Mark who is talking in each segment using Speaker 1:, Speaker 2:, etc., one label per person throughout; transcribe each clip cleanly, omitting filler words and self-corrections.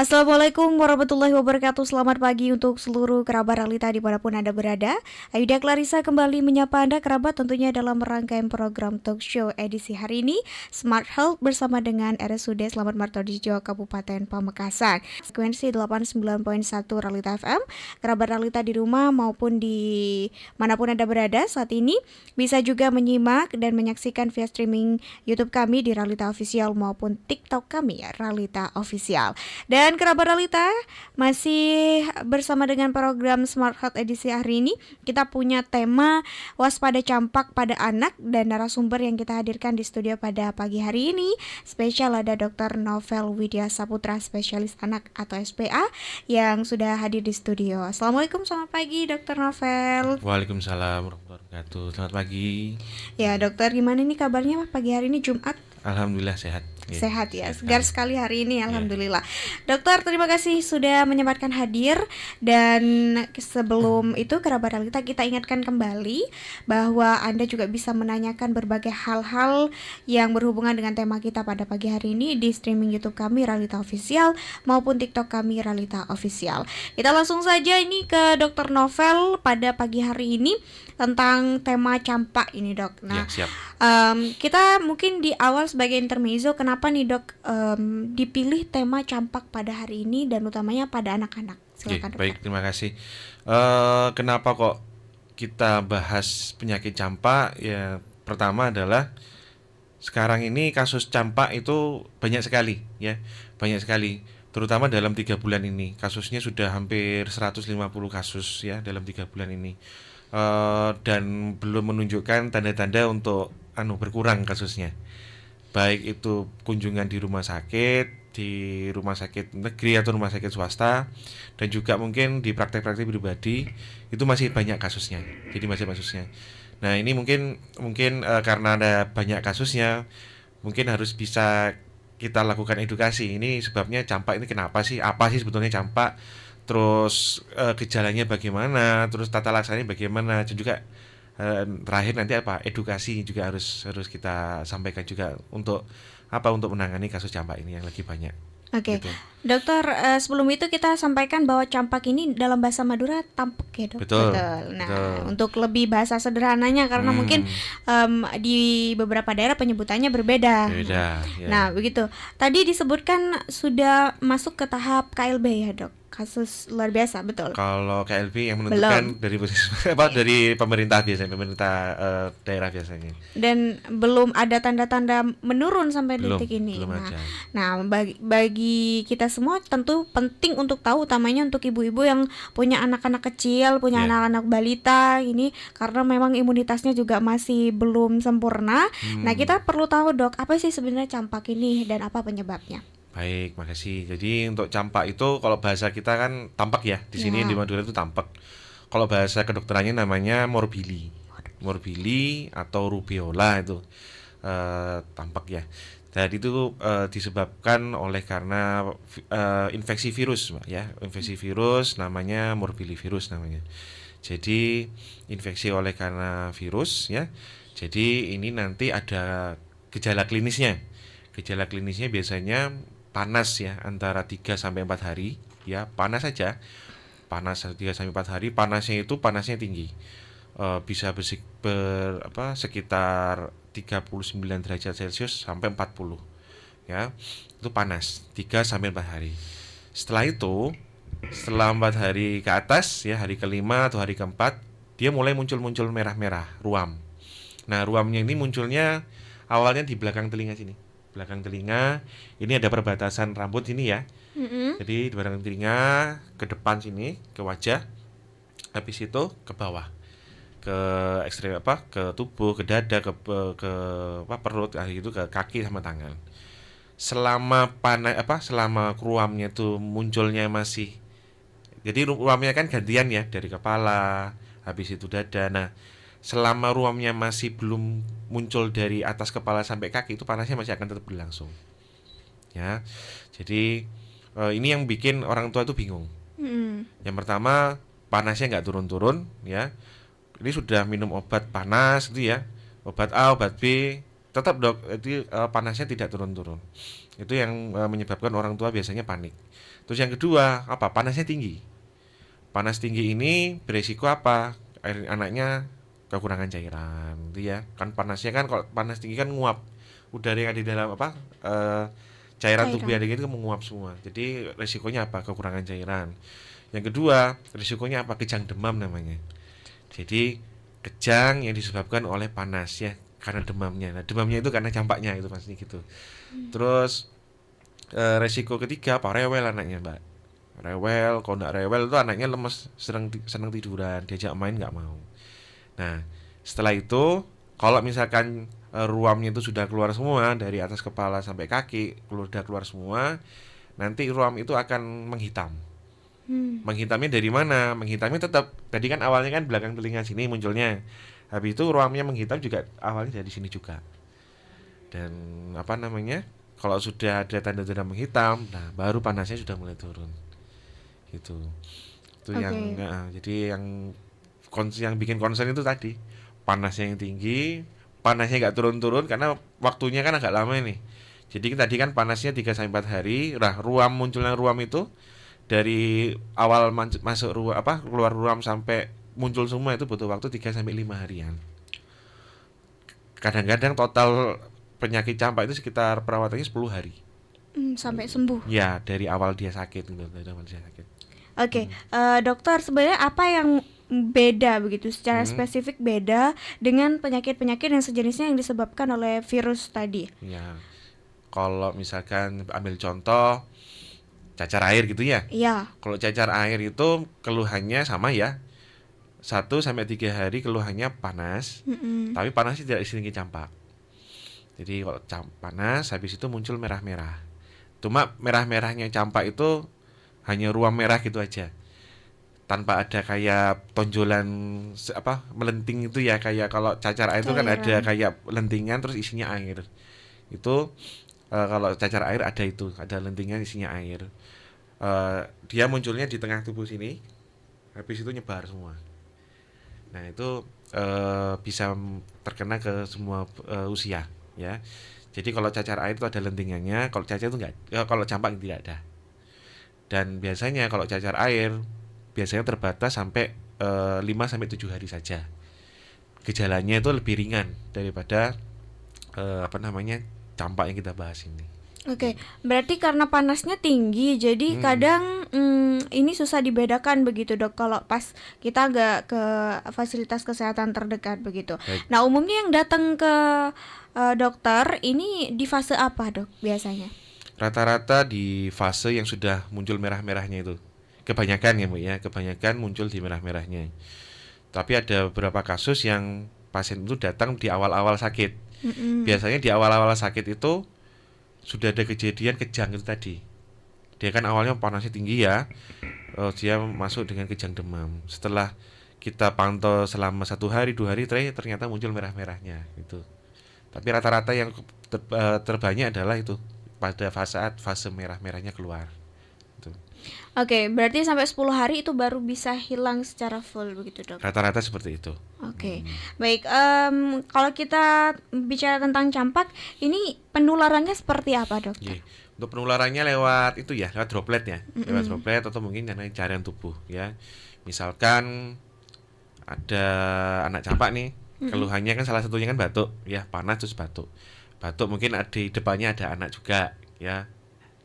Speaker 1: Assalamualaikum warahmatullahi wabarakatuh. Selamat pagi untuk seluruh kerabat Realita dimanapun Anda berada. Ayuda Clarissa kembali menyapa Anda kerabat tentunya dalam rangkaian program talk show edisi hari ini Smart Health bersama dengan RSUD Slamet Martodijo Kabupaten Pamekasan. Frekuensi 89.1 Realita FM. Kerabat Realita di rumah maupun di manapun Anda berada saat ini bisa juga menyimak dan menyaksikan via streaming YouTube kami di Realita Official maupun TikTok kami ya Realita Official. Dan kerabat Realita masih bersama dengan program Smart Health edisi hari ini. Kita punya tema waspada campak pada anak dan narasumber yang kita hadirkan di studio pada pagi hari ini. Spesial ada Dr. Novel Widya Saputra, spesialis anak atau SPA yang sudah hadir di studio. Assalamualaikum, selamat pagi Dr. Novel.
Speaker 2: Waalaikumsalam warahmatullahi wabarakatuh. Selamat pagi.
Speaker 1: Ya dokter, gimana nih kabarnya pagi hari ini Jumat?
Speaker 2: Alhamdulillah sehat.
Speaker 1: Sehat ya, segar sekali hari ini alhamdulillah. Dokter, terima kasih sudah menyempatkan hadir. Dan sebelum itu kerabat Realita, kita ingatkan kembali bahwa Anda juga bisa menanyakan berbagai hal-hal yang berhubungan dengan tema kita pada pagi hari ini di streaming YouTube kami Realita Official maupun TikTok kami Realita Official. Kita langsung saja ini ke Dokter Novel pada pagi hari ini tentang tema campak ini dok. Nah,
Speaker 2: Ya, siap.
Speaker 1: Kita mungkin di awal sebagai intermezzo, kenapa nih dok dipilih tema campak pada hari ini dan utamanya pada anak-anak? Silakan
Speaker 2: Oke, baik, terima kasih. Kenapa kok kita bahas penyakit campak? Ya, pertama adalah sekarang ini kasus campak itu banyak sekali, ya, banyak sekali. Terutama dalam 3 bulan ini, kasusnya sudah hampir 150 kasus ya dalam 3 bulan ini. Dan belum menunjukkan tanda-tanda untuk berkurang kasusnya. Baik itu kunjungan di rumah sakit negeri atau rumah sakit swasta, dan juga mungkin di praktek-praktek pribadi itu masih banyak kasusnya. Jadi masih kasusnya. Nah, ini mungkin karena ada banyak kasusnya, mungkin harus bisa kita lakukan edukasi. Ini sebabnya campak ini kenapa sih? Apa sih sebetulnya campak? Terus gejalanya bagaimana, terus tata laksananya bagaimana, dan juga terakhir nanti edukasi juga harus kita sampaikan juga untuk menangani kasus campak ini yang lagi banyak.
Speaker 1: Oke,
Speaker 2: Gitu.
Speaker 1: dokter, sebelum itu kita sampaikan bahwa campak ini dalam bahasa Madura tampek ya dok.
Speaker 2: Betul.
Speaker 1: Nah,
Speaker 2: Betul.
Speaker 1: untuk lebih bahasa sederhananya karena mungkin di beberapa daerah penyebutannya berbeda.
Speaker 2: Beda, ya.
Speaker 1: Nah, begitu. Tadi disebutkan sudah masuk ke tahap KLB ya dok. Kasus luar biasa, betul.
Speaker 2: Kalau KLB yang menentukan dari dari pemerintah biasanya, pemerintah daerah biasanya.
Speaker 1: Dan belum ada tanda-tanda menurun sampai
Speaker 2: Belum,
Speaker 1: detik ini.
Speaker 2: belum ada.
Speaker 1: Nah, bagi kita semua tentu penting untuk tahu, utamanya untuk ibu-ibu yang punya anak-anak kecil, punya
Speaker 2: Ya.
Speaker 1: anak-anak balita ini, karena memang imunitasnya juga masih belum sempurna. Nah, kita perlu tahu dok, apa sih sebenarnya campak ini dan apa penyebabnya?
Speaker 2: Baik, makasih. Jadi untuk campak itu kalau bahasa kita kan tampak ya. Di sini
Speaker 1: Ya.
Speaker 2: di Madura itu tampak. Kalau bahasa kedokterannya namanya morbili. Morbili atau rubeola itu tampak ya. Dan itu disebabkan oleh karena infeksi virus, Mbak, ya. Infeksi virus namanya morbillivirus namanya. Jadi infeksi oleh karena virus ya. Jadi ini nanti ada gejala klinisnya. Gejala klinisnya biasanya panas ya, antara 3 sampai 4 hari ya, panas saja. Panas 3 sampai 4 hari, panasnya tinggi. Bisa sekitar 39 derajat Celcius sampai 40 ya. Itu panas 3 sampai 4 hari. Setelah 4 hari ke atas ya, hari kelima atau hari keempat, dia mulai muncul merah-merah, ruam. Nah, ruamnya ini munculnya awalnya di belakang telinga sini. Belakang telinga ini ada perbatasan rambut ini ya. Jadi di belakang telinga ke depan sini, ke wajah, habis itu ke bawah, ke ekstrem ke tubuh, ke dada, ke perut, itu ke kaki sama tangan. Selama ruamnya itu munculnya masih, jadi ruamnya kan gantian ya, dari kepala, habis itu dada. Nah, selama ruamnya masih belum muncul dari atas kepala sampai kaki, itu panasnya masih akan tetap berlangsung ya. Jadi ini yang bikin orang tua itu bingung. Yang pertama, panasnya nggak turun-turun ya. Ini sudah minum obat panas itu ya, obat A, obat B, Tetap dok, itu panasnya tidak turun-turun. Itu yang menyebabkan orang tua biasanya panik. Terus yang kedua, apa? Panasnya tinggi. Panas tinggi ini beresiko apa? Air anaknya kekurangan cairan, gitu ya. Kan panasnya kan kalau panas tinggi kan nguap. Udara yang ada di dalam apa? Cairan tubuh
Speaker 1: Cairan.
Speaker 2: adik itu menguap semua. Jadi resikonya apa? Kekurangan cairan. Yang kedua, risikonya apa? Kejang demam namanya. Jadi kejang yang disebabkan oleh panas ya, karena demamnya. Nah, demamnya itu karena campaknya itu pasti gitu. Terus resiko ketiga apa? Rewel anaknya, Mbak. Rewel, kalau nggak rewel itu anaknya lemes, seneng tiduran, diajak main nggak mau. Nah, setelah itu kalau misalkan ruamnya itu sudah keluar semua dari atas kepala sampai kaki, sudah keluar semua, nanti ruam itu akan menghitam.
Speaker 1: Hmm.
Speaker 2: Menghitamnya dari mana? Menghitamnya tetap tadi kan awalnya kan belakang telinga sini munculnya. Habis itu ruamnya menghitam juga awalnya dari sini juga. Dan apa namanya? Kalau sudah ada tanda-tanda menghitam, nah baru panasnya sudah mulai turun. Gitu. Itu yang
Speaker 1: Oke.
Speaker 2: jadi yang bikin concern itu tadi panasnya yang tinggi, panasnya nggak turun-turun karena waktunya kan agak lama nih. Jadi tadi kan panasnya 3 sampai 4 hari. Nah, munculnya ruam itu dari awal masuk ruam apa keluar ruam sampai muncul semua itu butuh waktu 3 sampai 5 harian. Kadang-kadang total penyakit campak itu sekitar perawatannya 10 hari.
Speaker 1: Sampai sembuh.
Speaker 2: Ya, dari awal dia sakit gitu, dari awal dia sakit.
Speaker 1: Oke, dokter, sebenarnya apa yang beda begitu secara
Speaker 2: Hmm,
Speaker 1: spesifik beda dengan penyakit-penyakit yang sejenisnya yang disebabkan oleh virus tadi?
Speaker 2: ya. Kalau misalkan ambil contoh cacar air gitu ya.
Speaker 1: Iya.
Speaker 2: Kalau cacar air itu keluhannya sama ya. 1 sampai 3 hari keluhannya panas,
Speaker 1: Mm-mm.
Speaker 2: tapi panasnya tidak diselingi campak. Jadi kalau panas habis itu muncul merah-merah. Cuma merah-merahnya campak itu hanya ruam merah gitu aja. Tanpa ada kayak tonjolan melenting itu ya, kayak kalau cacar air itu kan ada
Speaker 1: Cairan.
Speaker 2: kayak lentingan terus isinya air. Itu kalau cacar air ada itu, ada lentingan isinya air. Dia munculnya di tengah tubuh sini, habis itu nyebar semua. Nah, itu bisa terkena ke semua usia ya. Jadi kalau cacar air itu ada lentingannya, kalau cacar itu enggak, kalau campak tidak ada. Dan biasanya kalau cacar air biasanya terbatas sampai 5 sampai 7 hari saja. Gejalanya itu lebih ringan daripada apa namanya? Campak yang kita bahas ini.
Speaker 1: Oke, berarti karena panasnya tinggi, jadi
Speaker 2: Hmm,
Speaker 1: kadang ini susah dibedakan begitu dok. Kalau pas kita nggak ke fasilitas kesehatan terdekat begitu.
Speaker 2: baik.
Speaker 1: Nah, umumnya yang datang ke dokter ini di fase apa dok biasanya?
Speaker 2: Rata-rata di fase yang sudah muncul merah-merahnya itu. Kebanyakan ya, Bu ya, kebanyakan muncul di merah-merahnya. Tapi ada beberapa kasus yang pasien itu datang di awal-awal sakit.
Speaker 1: Mm-mm.
Speaker 2: Biasanya di awal-awal sakit itu sudah ada kejadian kejang itu tadi. Dia kan awalnya panasnya tinggi ya, dia masuk dengan kejang demam. Setelah kita pantau selama 1 hari 2 hari, ternyata muncul merah-merahnya gitu. Tapi rata-rata yang terbanyak adalah itu pada fase merah-merahnya keluar. Gitu.
Speaker 1: Oke, berarti sampai 10 hari itu baru bisa hilang secara full begitu dok.
Speaker 2: Rata-rata seperti itu.
Speaker 1: Oke, baik. Kalau kita bicara tentang campak, ini penularannya seperti apa dokter?
Speaker 2: Ye. Untuk penularannya lewat itu ya, lewat droplet ya, lewat
Speaker 1: Mm-mm.
Speaker 2: droplet atau mungkin karena cairan tubuh ya. Misalkan ada anak campak nih,
Speaker 1: Mm-mm.
Speaker 2: keluhannya kan salah satunya kan batuk, ya panas terus batuk. Batuk mungkin ada di depannya ada anak juga, ya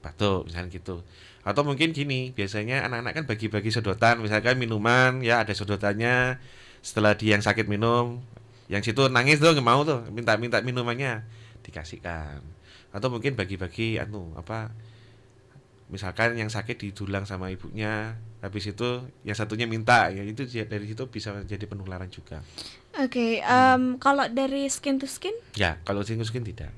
Speaker 2: batuk misalnya gitu. Atau mungkin gini, biasanya anak-anak kan bagi-bagi sedotan, misalkan minuman ya ada sedotannya. Setelah dia yang sakit minum, yang situ nangis tuh nggak mau tuh, minta-minta minumannya dikasihkan. Atau mungkin bagi-bagi misalkan yang sakit didulang sama ibunya, habis itu yang satunya minta, ya itu dari situ bisa jadi penularan juga.
Speaker 1: Oke, kalau dari skin to skin
Speaker 2: Ya, kalau sinuskin tidak,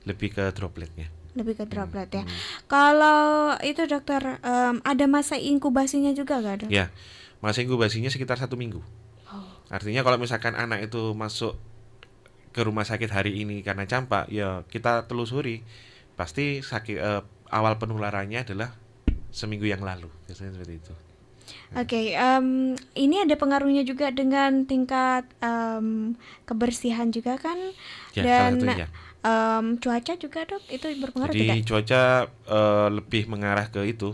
Speaker 2: lebih ke dropletnya.
Speaker 1: lebih ke droplet ya.
Speaker 2: Hmm.
Speaker 1: Kalau itu dokter, ada masa inkubasinya juga nggak dok?
Speaker 2: Ya, masa inkubasinya sekitar 1 minggu.
Speaker 1: Oh.
Speaker 2: Artinya kalau misalkan anak itu masuk ke rumah sakit hari ini karena campak, ya kita telusuri pasti awal penularannya adalah seminggu yang lalu, biasanya seperti itu.
Speaker 1: Oke, ini ada pengaruhnya juga dengan tingkat kebersihan juga kan,
Speaker 2: Ya, salah
Speaker 1: dan
Speaker 2: satunya.
Speaker 1: cuaca juga dok, itu berpengaruh tidak?
Speaker 2: Jadi cuaca lebih mengarah ke itu,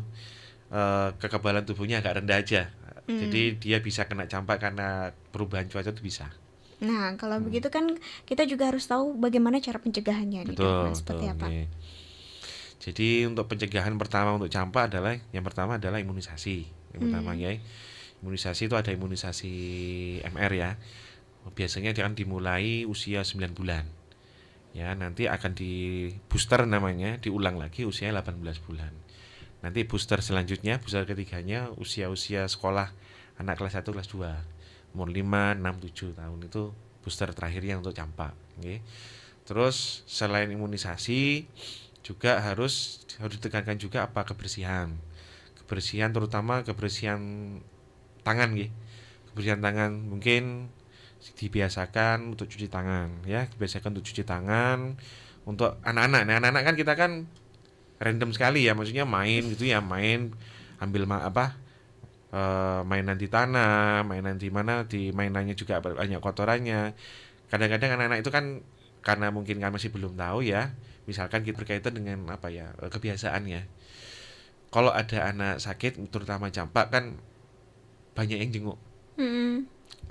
Speaker 2: kekebalan tubuhnya agak rendah aja.
Speaker 1: Hmm.
Speaker 2: Jadi dia bisa kena campak karena perubahan cuaca itu bisa.
Speaker 1: Nah, kalau
Speaker 2: Hmm,
Speaker 1: begitu kan kita juga harus tahu bagaimana cara pencegahannya nih dok. Nah,
Speaker 2: betul,
Speaker 1: seperti
Speaker 2: betul.
Speaker 1: apa?
Speaker 2: Nggih. Jadi untuk pencegahan pertama untuk campak adalah yang pertama adalah imunisasi. Yang pertama
Speaker 1: Hmm.
Speaker 2: ya. Imunisasi itu ada imunisasi MR ya. Biasanya dia akan dimulai usia 9 bulan. Ya, nanti akan di booster namanya, diulang lagi usia 18 bulan. Nanti booster selanjutnya, booster ketiganya usia-usia sekolah anak kelas 1 kelas 2. Umur 5 6 7 tahun itu booster terakhirnya untuk campak, okay. Terus selain imunisasi juga harus ditekankan juga apa kebersihan. Kebersihan terutama kebersihan tangan nggih. Kebersihan tangan mungkin dibiasakan untuk cuci tangan ya, dibiasakan untuk cuci tangan untuk anak-anak. Nah, anak-anak kan kita kan random sekali ya, maksudnya main gitu ya, main ambil mainan di tanah, mainan di mana, di mainannya juga banyak kotorannya. Kadang-kadang anak-anak itu kan karena mungkin kan masih belum tahu ya, misalkan kita berkaitan dengan apa ya, kebiasaannya. Kalau ada anak sakit terutama campak kan banyak yang jenguk,
Speaker 1: Hmm.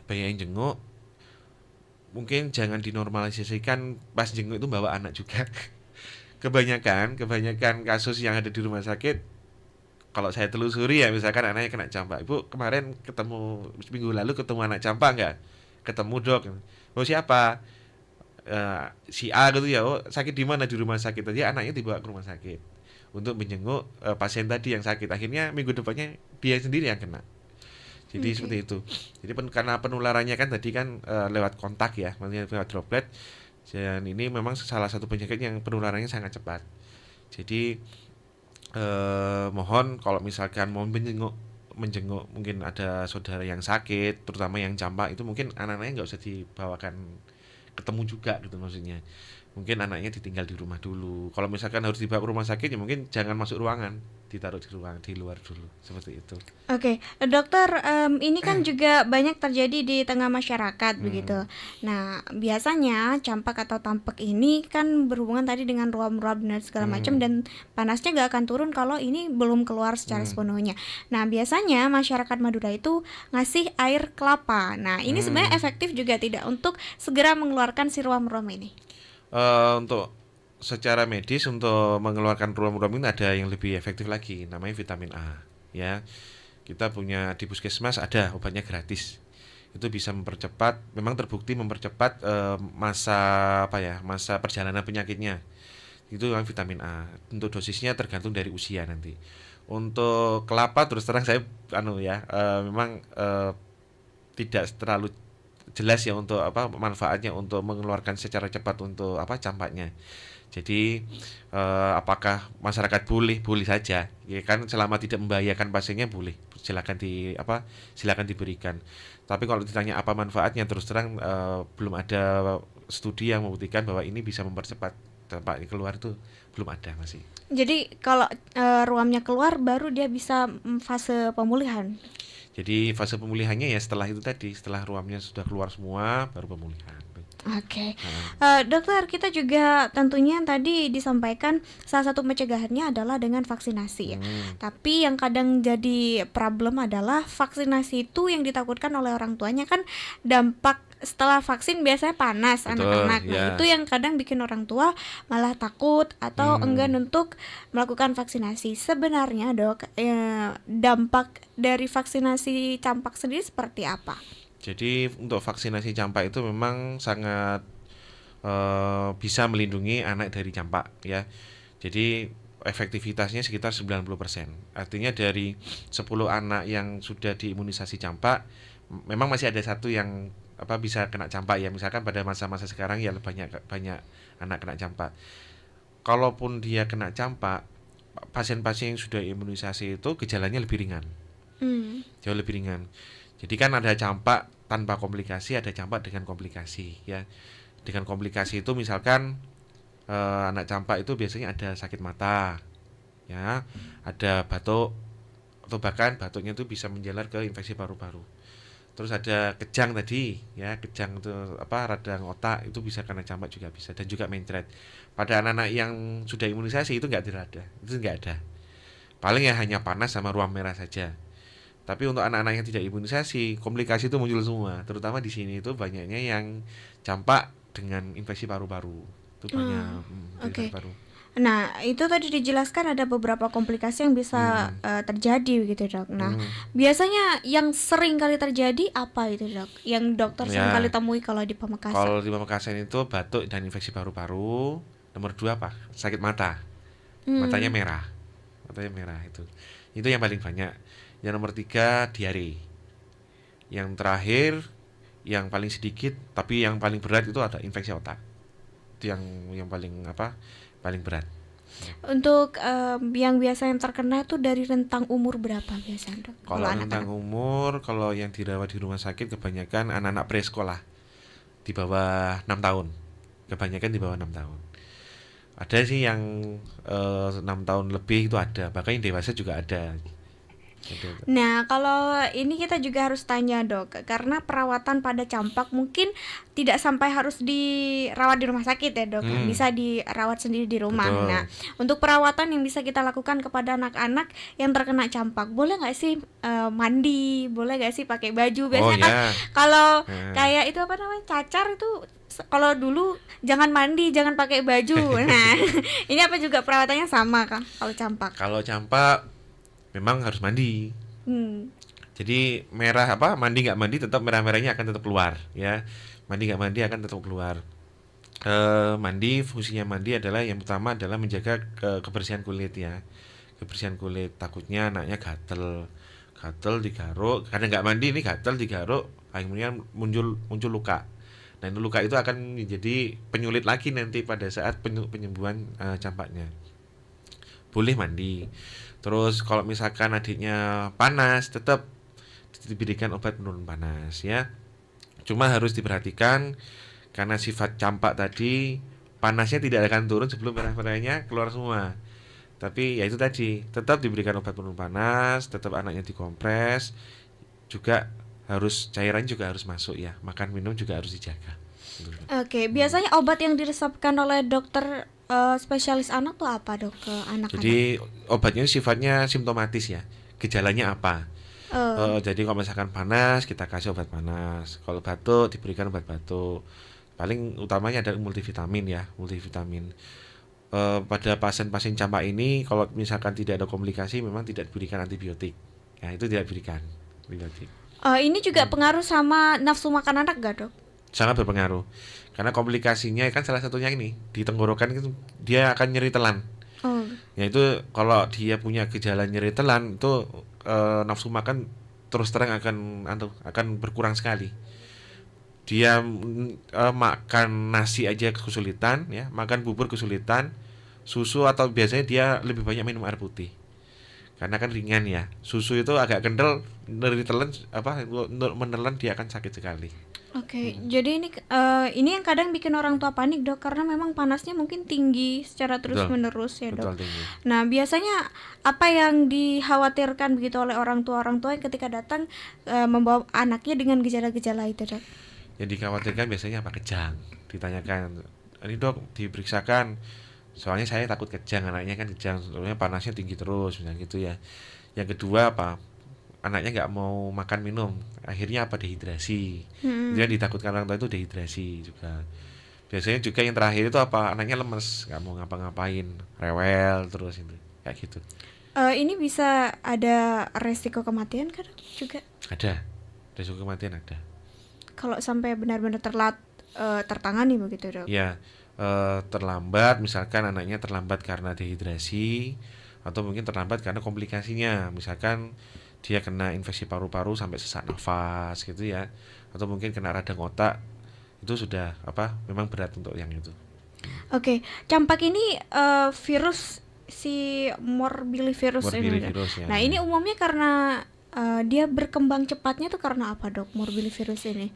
Speaker 2: banyak yang jenguk. Mungkin jangan dinormalisasikan pas jenguk itu bawa anak juga. Kebanyakan kasus yang ada di rumah sakit, kalau saya telusuri ya, misalkan anaknya kena campak, ibu kemarin ketemu minggu lalu ketemu anak campak nggak? Ketemu dok. Oh siapa? Si A gitu ya. Oh sakit di mana? Di rumah sakit. Tadi anaknya dibawa ke rumah sakit untuk menjenguk pasien tadi yang sakit. Akhirnya minggu depannya dia sendiri yang kena. Jadi seperti
Speaker 1: Oke.
Speaker 2: itu. Jadi karena penularannya kan tadi kan lewat kontak ya, maksudnya lewat droplet. Dan ini memang salah satu penyakit yang penularannya sangat cepat. Jadi mohon kalau misalkan mau menjenguk menjenguk mungkin ada saudara yang sakit, terutama yang campak itu mungkin anak-anaknya nggak usah dibawakan ketemu juga gitu maksudnya. Mungkin anaknya ditinggal di rumah dulu. Kalau misalkan harus dibawa ke rumah sakit ya mungkin jangan masuk ruangan, ditaruh di ruang di luar dulu seperti itu.
Speaker 1: Oke, dokter, ini kan juga banyak terjadi di tengah masyarakat
Speaker 2: Hmm.
Speaker 1: begitu. Nah, biasanya campak atau tampek ini kan berhubungan tadi dengan ruam-ruam dan segala macam,
Speaker 2: Hmm.
Speaker 1: dan panasnya nggak akan turun kalau ini belum keluar secara
Speaker 2: Hmm.
Speaker 1: sepenuhnya. Nah, biasanya masyarakat Madura itu ngasih air kelapa. Nah, ini sebenarnya
Speaker 2: Hmm.
Speaker 1: efektif juga tidak untuk segera mengeluarkan si ruam-ruam ini?
Speaker 2: Untuk secara medis untuk mengeluarkan ruam-ruam ini ada yang lebih efektif lagi, namanya vitamin A. Ya, kita punya di puskesmas ada obatnya gratis. Itu bisa mempercepat, memang terbukti mempercepat masa apa ya, masa perjalanan penyakitnya. Itu yang vitamin A. Untuk dosisnya tergantung dari usia nanti. Untuk kelapa terus terang saya anu ya, memang tidak terlalu jelas ya untuk apa manfaatnya untuk mengeluarkan secara cepat untuk apa campaknya. Jadi apakah masyarakat boleh boleh saja ya kan, selama tidak membahayakan pasiennya boleh, silakan silakan diberikan. Tapi kalau ditanya apa manfaatnya, terus terang belum ada studi yang membuktikan bahwa ini bisa mempercepat campak keluar, itu belum ada masih.
Speaker 1: Jadi kalau ruamnya keluar baru dia bisa fase pemulihan.
Speaker 2: Jadi fase pemulihannya ya setelah itu tadi, setelah ruamnya sudah keluar semua baru pemulihan.
Speaker 1: Oke,
Speaker 2: Nah,
Speaker 1: dokter, kita juga tentunya tadi disampaikan salah satu pencegahannya adalah dengan vaksinasi ya.
Speaker 2: hmm,
Speaker 1: Tapi yang kadang jadi problem adalah vaksinasi itu yang ditakutkan oleh orang tuanya kan, dampak setelah vaksin biasanya panas
Speaker 2: betul
Speaker 1: anak-anak. Nah, itu
Speaker 2: ya.
Speaker 1: yang kadang bikin orang tua malah takut atau enggan
Speaker 2: Hmm.
Speaker 1: untuk melakukan vaksinasi. Sebenarnya, dok, dampak dari vaksinasi campak sendiri seperti apa?
Speaker 2: Jadi untuk vaksinasi campak itu memang sangat bisa melindungi anak dari campak ya. Jadi efektivitasnya sekitar 90%. Artinya dari 10 anak yang sudah diimunisasi campak, memang masih ada satu yang apa bisa kena campak ya. Misalkan pada masa-masa sekarang ya banyak banyak anak kena campak. Kalaupun dia kena campak, pasien-pasien yang sudah imunisasi itu gejalanya lebih ringan,
Speaker 1: Hmm.
Speaker 2: jauh lebih ringan. Jadi kan ada campak tanpa komplikasi, ada campak dengan komplikasi ya. Dengan komplikasi itu misalkan anak campak itu biasanya ada sakit mata, ya, ada batuk, atau bahkan batuknya itu bisa menjalar ke infeksi paru-paru. Terus ada kejang tadi, ya kejang itu radang otak itu bisa karena campak juga bisa, dan juga mencret. Pada anak-anak yang sudah imunisasi itu nggak ada. Paling ya hanya panas sama ruam merah saja. Tapi untuk anak-anak yang tidak imunisasi, komplikasi itu muncul semua. Terutama di sini itu banyaknya yang campak dengan infeksi paru-paru. Itu banyak infeksi
Speaker 1: Oke.
Speaker 2: paru.
Speaker 1: Nah, itu tadi dijelaskan ada beberapa komplikasi yang bisa
Speaker 2: Hmm,
Speaker 1: terjadi begitu, Dok. Nah,
Speaker 2: hmm,
Speaker 1: biasanya yang sering kali terjadi apa itu, Dok? Yang dokter sering kali
Speaker 2: ya.
Speaker 1: temui kalau di Pamekasan?
Speaker 2: Kalau di Pamekasan itu batuk dan infeksi paru-paru. Nomor dua apa? Sakit mata. Matanya
Speaker 1: Hmm.
Speaker 2: merah. Matanya merah itu. Itu yang paling banyak. Yang nomor tiga diare. Yang terakhir yang paling sedikit tapi yang paling berat itu ada infeksi otak. Itu yang paling paling berat.
Speaker 1: Untuk yang biasa yang terkena itu dari rentang umur berapa biasanya, Dok? Kalau
Speaker 2: Kalau tentang
Speaker 1: anak-anak.
Speaker 2: umur, kalau yang dirawat di rumah sakit kebanyakan anak-anak presekolah di bawah 6 tahun. Kebanyakan di bawah 6 tahun. Ada sih yang 6 tahun lebih itu ada, bahkan yang dewasa juga ada. Gitu.
Speaker 1: Nah, kalau ini kita juga harus tanya, Dok, karena perawatan pada campak mungkin tidak sampai harus dirawat di rumah sakit ya, Dok.
Speaker 2: Hmm,
Speaker 1: Bisa dirawat sendiri di rumah. Nah,
Speaker 2: betul.
Speaker 1: untuk perawatan yang bisa kita lakukan kepada anak-anak yang terkena campak, boleh nggak sih mandi? Boleh nggak sih pakai baju?
Speaker 2: Oh
Speaker 1: Biasanya kan
Speaker 2: ya.
Speaker 1: kalau
Speaker 2: Nah.
Speaker 1: kayak itu apa namanya cacar itu kalau dulu jangan mandi, jangan pakai baju. Nah, ini apa juga perawatannya sama kah kalau campak?
Speaker 2: Kalau campak memang harus mandi.
Speaker 1: Hmm.
Speaker 2: Jadi merah mandi nggak mandi tetap merah-merahnya akan tetap keluar ya. Mandi nggak mandi akan tetap keluar. Mandi, fungsinya mandi adalah yang pertama adalah menjaga kebersihan kulit ya. Kebersihan kulit, takutnya anaknya gatel. Gatel digaruk, karena nggak mandi ini gatel digaruk, akhirnya muncul muncul luka. Nah, itu luka itu akan menjadi penyulit lagi nanti pada saat penyembuhan campaknya. Boleh mandi. Terus kalau misalkan adiknya panas, tetap diberikan obat penurun panas ya. Cuma harus diperhatikan karena sifat campak tadi, panasnya tidak akan turun sebelum merah-merahnya keluar semua. Tapi ya itu tadi, tetap diberikan obat penurun panas, tetap anaknya dikompres, juga harus cairan juga harus masuk ya. Makan minum juga harus dijaga.
Speaker 1: Oke, biasanya obat yang diresepkan oleh dokter spesialis anak tuh apa, Dok, ke anak-anak?
Speaker 2: Jadi obatnya sifatnya simptomatis ya. Gejalanya apa?
Speaker 1: Eh,
Speaker 2: Jadi kalau misalkan panas kita kasih obat panas. Kalau batuk diberikan obat batuk. Paling utamanya ada multivitamin ya, multivitamin. Pada pasien-pasien campak ini kalau misalkan tidak ada komplikasi memang tidak diberikan antibiotik. Ya itu tidak diberikan antibiotik.
Speaker 1: ini juga pengaruh sama nafsu makan anak gak, Dok?
Speaker 2: Sangat berpengaruh. Karena komplikasinya kan salah satunya ini di tenggorokan itu dia akan nyeri telan.
Speaker 1: Oh,
Speaker 2: Yaitu kalau dia punya gejala nyeri telan itu nafsu makan terus terang akan berkurang sekali. Dia makan nasi aja kesulitan ya, makan bubur kesulitan, susu atau biasanya dia lebih banyak minum air putih. Karena kan ringan ya. Susu itu agak kental, nyeri telan menelan dia akan sakit sekali.
Speaker 1: oke. Jadi ini yang kadang bikin orang tua panik, Dok, karena memang panasnya mungkin tinggi secara
Speaker 2: Betul,
Speaker 1: terus-menerus ya, Dok.
Speaker 2: betul tinggi.
Speaker 1: Nah, biasanya apa yang dikhawatirkan begitu oleh orang tua yang ketika datang membawa anaknya dengan gejala-gejala itu, Dok?
Speaker 2: Yang dikhawatirkan biasanya apa? Kejang. Ditanyakan, ini dok diperiksakan. Soalnya saya takut kejang, anaknya kan kejang. Soalnya panasnya tinggi terus, misalnya gitu ya. Yang kedua apa? Anaknya nggak mau makan minum. Akhirnya apa? Dehidrasi.
Speaker 1: Hmm.
Speaker 2: Dia ditakutkan orang tua itu dehidrasi juga. Biasanya juga yang terakhir itu apa? Anaknya lemes, nggak mau ngapa-ngapain, rewel terus itu. Kayak gitu.
Speaker 1: Ini bisa ada resiko kematian kan, Dok, juga?
Speaker 2: Ada. Resiko kematian ada.
Speaker 1: Kalau sampai benar-benar tertangani begitu, Dok.
Speaker 2: Ya, terlambat misalkan anaknya terlambat karena dehidrasi atau mungkin terlambat karena komplikasinya. Misalkan dia kena infeksi paru-paru sampai sesak nafas gitu ya. Atau mungkin kena radang otak. Itu sudah memang berat untuk yang itu.
Speaker 1: Oke, campak ini virus si morbillivirus ini, Dok.
Speaker 2: Morbillivirus ya
Speaker 1: Nah, ini
Speaker 2: namanya.
Speaker 1: umumnya karena dia berkembang cepatnya tuh karena apa, Dok, morbillivirus ini?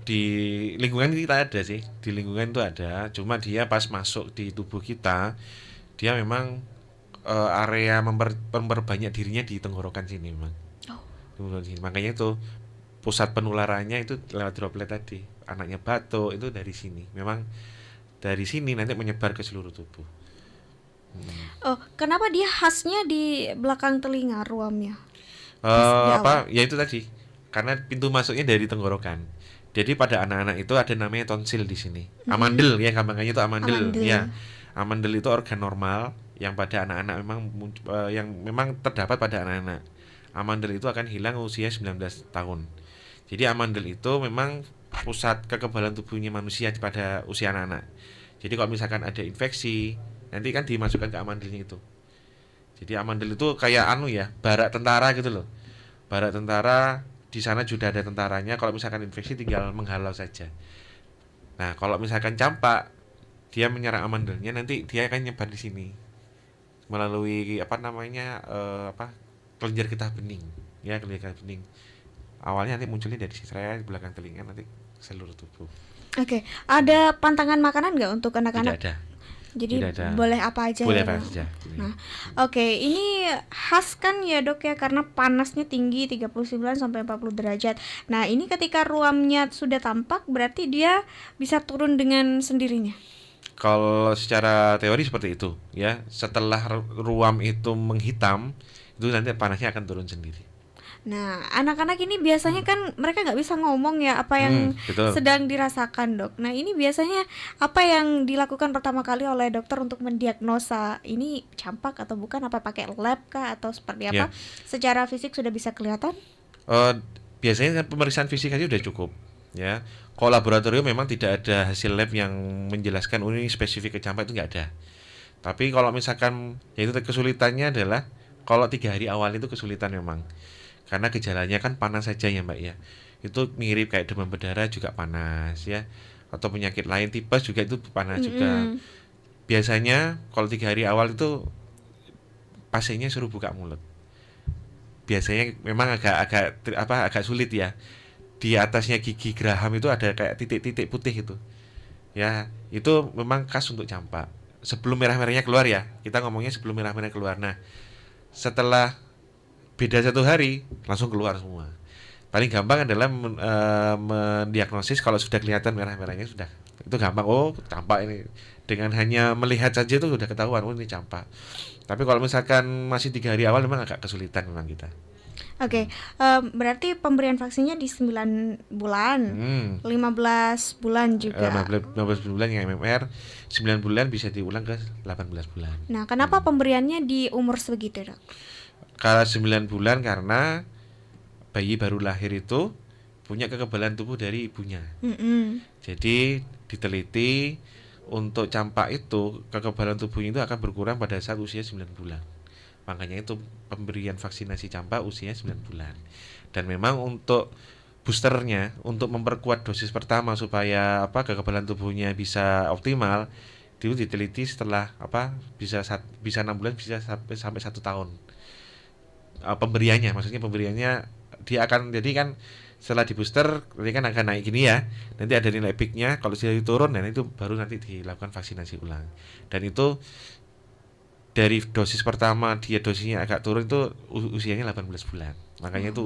Speaker 2: Di lingkungan kita ada sih, di lingkungan itu ada. Cuma dia pas masuk di tubuh kita, dia memang area memperbanyak dirinya di tenggorokan sini memang.
Speaker 1: Oh.
Speaker 2: Tenggorokan sini. Makanya itu pusat penularannya itu lewat droplet tadi. Anaknya batuk itu dari sini. Memang dari sini nanti menyebar ke seluruh tubuh.
Speaker 1: Oh, kenapa dia khasnya di belakang telinga ruamnya? Di awal.
Speaker 2: Ya itu tadi. Karena pintu masuknya dari tenggorokan. Jadi pada anak-anak itu ada namanya tonsil di sini. Amandel ya, gampangannya itu amandel.
Speaker 1: Amandel.
Speaker 2: Ya. Amandel itu organ normal yang pada anak-anak yang memang terdapat pada anak-anak. Amandel itu akan hilang usia 19 tahun. Jadi amandel itu memang pusat kekebalan tubuhnya manusia pada usia anak-anak. Jadi kalau misalkan ada infeksi, nanti kan dimasukkan ke amandelnya itu. Jadi amandel itu kayak barak tentara gitu loh. Barak tentara, di sana sudah ada tentaranya. Kalau misalkan infeksi tinggal menghalau saja. Nah, kalau misalkan campak, dia menyerang amandelnya, nanti dia akan nyebar di sini melalui kelenjar getah bening. Ya, kelenjar getah bening. Awalnya nanti munculnya dari sisra belakang telinga, nanti seluruh tubuh.
Speaker 1: Oke, ada pantangan makanan nggak untuk anak-anak?
Speaker 2: Tidak ada.
Speaker 1: Jadi
Speaker 2: Tidak ada.
Speaker 1: boleh apa aja
Speaker 2: Boleh
Speaker 1: ya,
Speaker 2: apa
Speaker 1: Dok?
Speaker 2: saja.
Speaker 1: Nah, oke, ini khas kan ya, Dok ya, karena panasnya tinggi 39 sampai 40 derajat. Nah, ini ketika ruamnya sudah tampak berarti dia bisa turun dengan sendirinya.
Speaker 2: Kalau secara teori seperti itu, ya. Setelah ruam itu menghitam, itu nanti panasnya akan turun sendiri.
Speaker 1: Nah, anak-anak ini biasanya kan mereka nggak bisa ngomong ya apa yang
Speaker 2: Betul.
Speaker 1: sedang dirasakan, Dok. Nah, ini biasanya apa yang dilakukan pertama kali oleh dokter untuk mendiagnosa ini campak atau bukan? Apa pakai lab kah atau seperti apa?
Speaker 2: Ya.
Speaker 1: Secara fisik sudah bisa kelihatan?
Speaker 2: Biasanya kan pemeriksaan fisik aja udah cukup, ya. Kalau laboratorium memang tidak ada hasil lab yang menjelaskan ini spesifik ke campak, itu nggak ada. Tapi kalau misalkan, ya itu kesulitannya adalah kalau 3 hari awal itu kesulitan memang. Karena gejalanya kan panas saja ya Mbak ya. Itu mirip kayak demam berdarah juga panas ya. Atau penyakit lain tipes juga itu panas juga. Biasanya kalau 3 hari awal itu pasiennya suruh buka mulut. Biasanya memang agak sulit ya. Di atasnya gigi geraham itu ada kayak titik-titik putih itu. Ya, itu memang khas untuk campak. Sebelum merah-merahnya keluar ya. Kita ngomongnya sebelum merah-merahnya keluar. Nah, setelah beda 1 hari langsung keluar semua. Paling gampang adalah mendiagnosis kalau sudah kelihatan merah-merahnya sudah. Itu gampang. Oh, campak ini. Dengan hanya melihat saja itu sudah ketahuan, oh ini campak. Tapi kalau misalkan masih 3 hari awal memang agak kesulitan memang kita.
Speaker 1: Oke, berarti pemberian vaksinnya di 9 bulan, 15 bulan juga.
Speaker 2: 15 bulan yang MMR, 9 bulan bisa diulang ke 18 bulan.
Speaker 1: Nah, kenapa pemberiannya di umur sebegitu, Dok?
Speaker 2: Kalau 9 bulan karena bayi baru lahir itu punya kekebalan tubuh dari ibunya. Jadi diteliti untuk campak itu kekebalan tubuhnya itu akan berkurang pada saat usia 9 bulan. Makanya itu pemberian vaksinasi campak usia 9 bulan. Dan memang untuk boosternya, untuk memperkuat dosis pertama supaya kekebalan tubuhnya bisa optimal, itu diteliti setelah bisa 6 bulan bisa sampai 1 tahun. Pemberiannya dia akan, jadi kan setelah di booster nanti kan akan naik gini ya, nanti ada nilai peaknya, kalau sudah turun dan itu baru nanti dilakukan vaksinasi ulang. Dan itu dari dosis pertama dia dosisnya agak turun itu usianya 18 bulan, makanya itu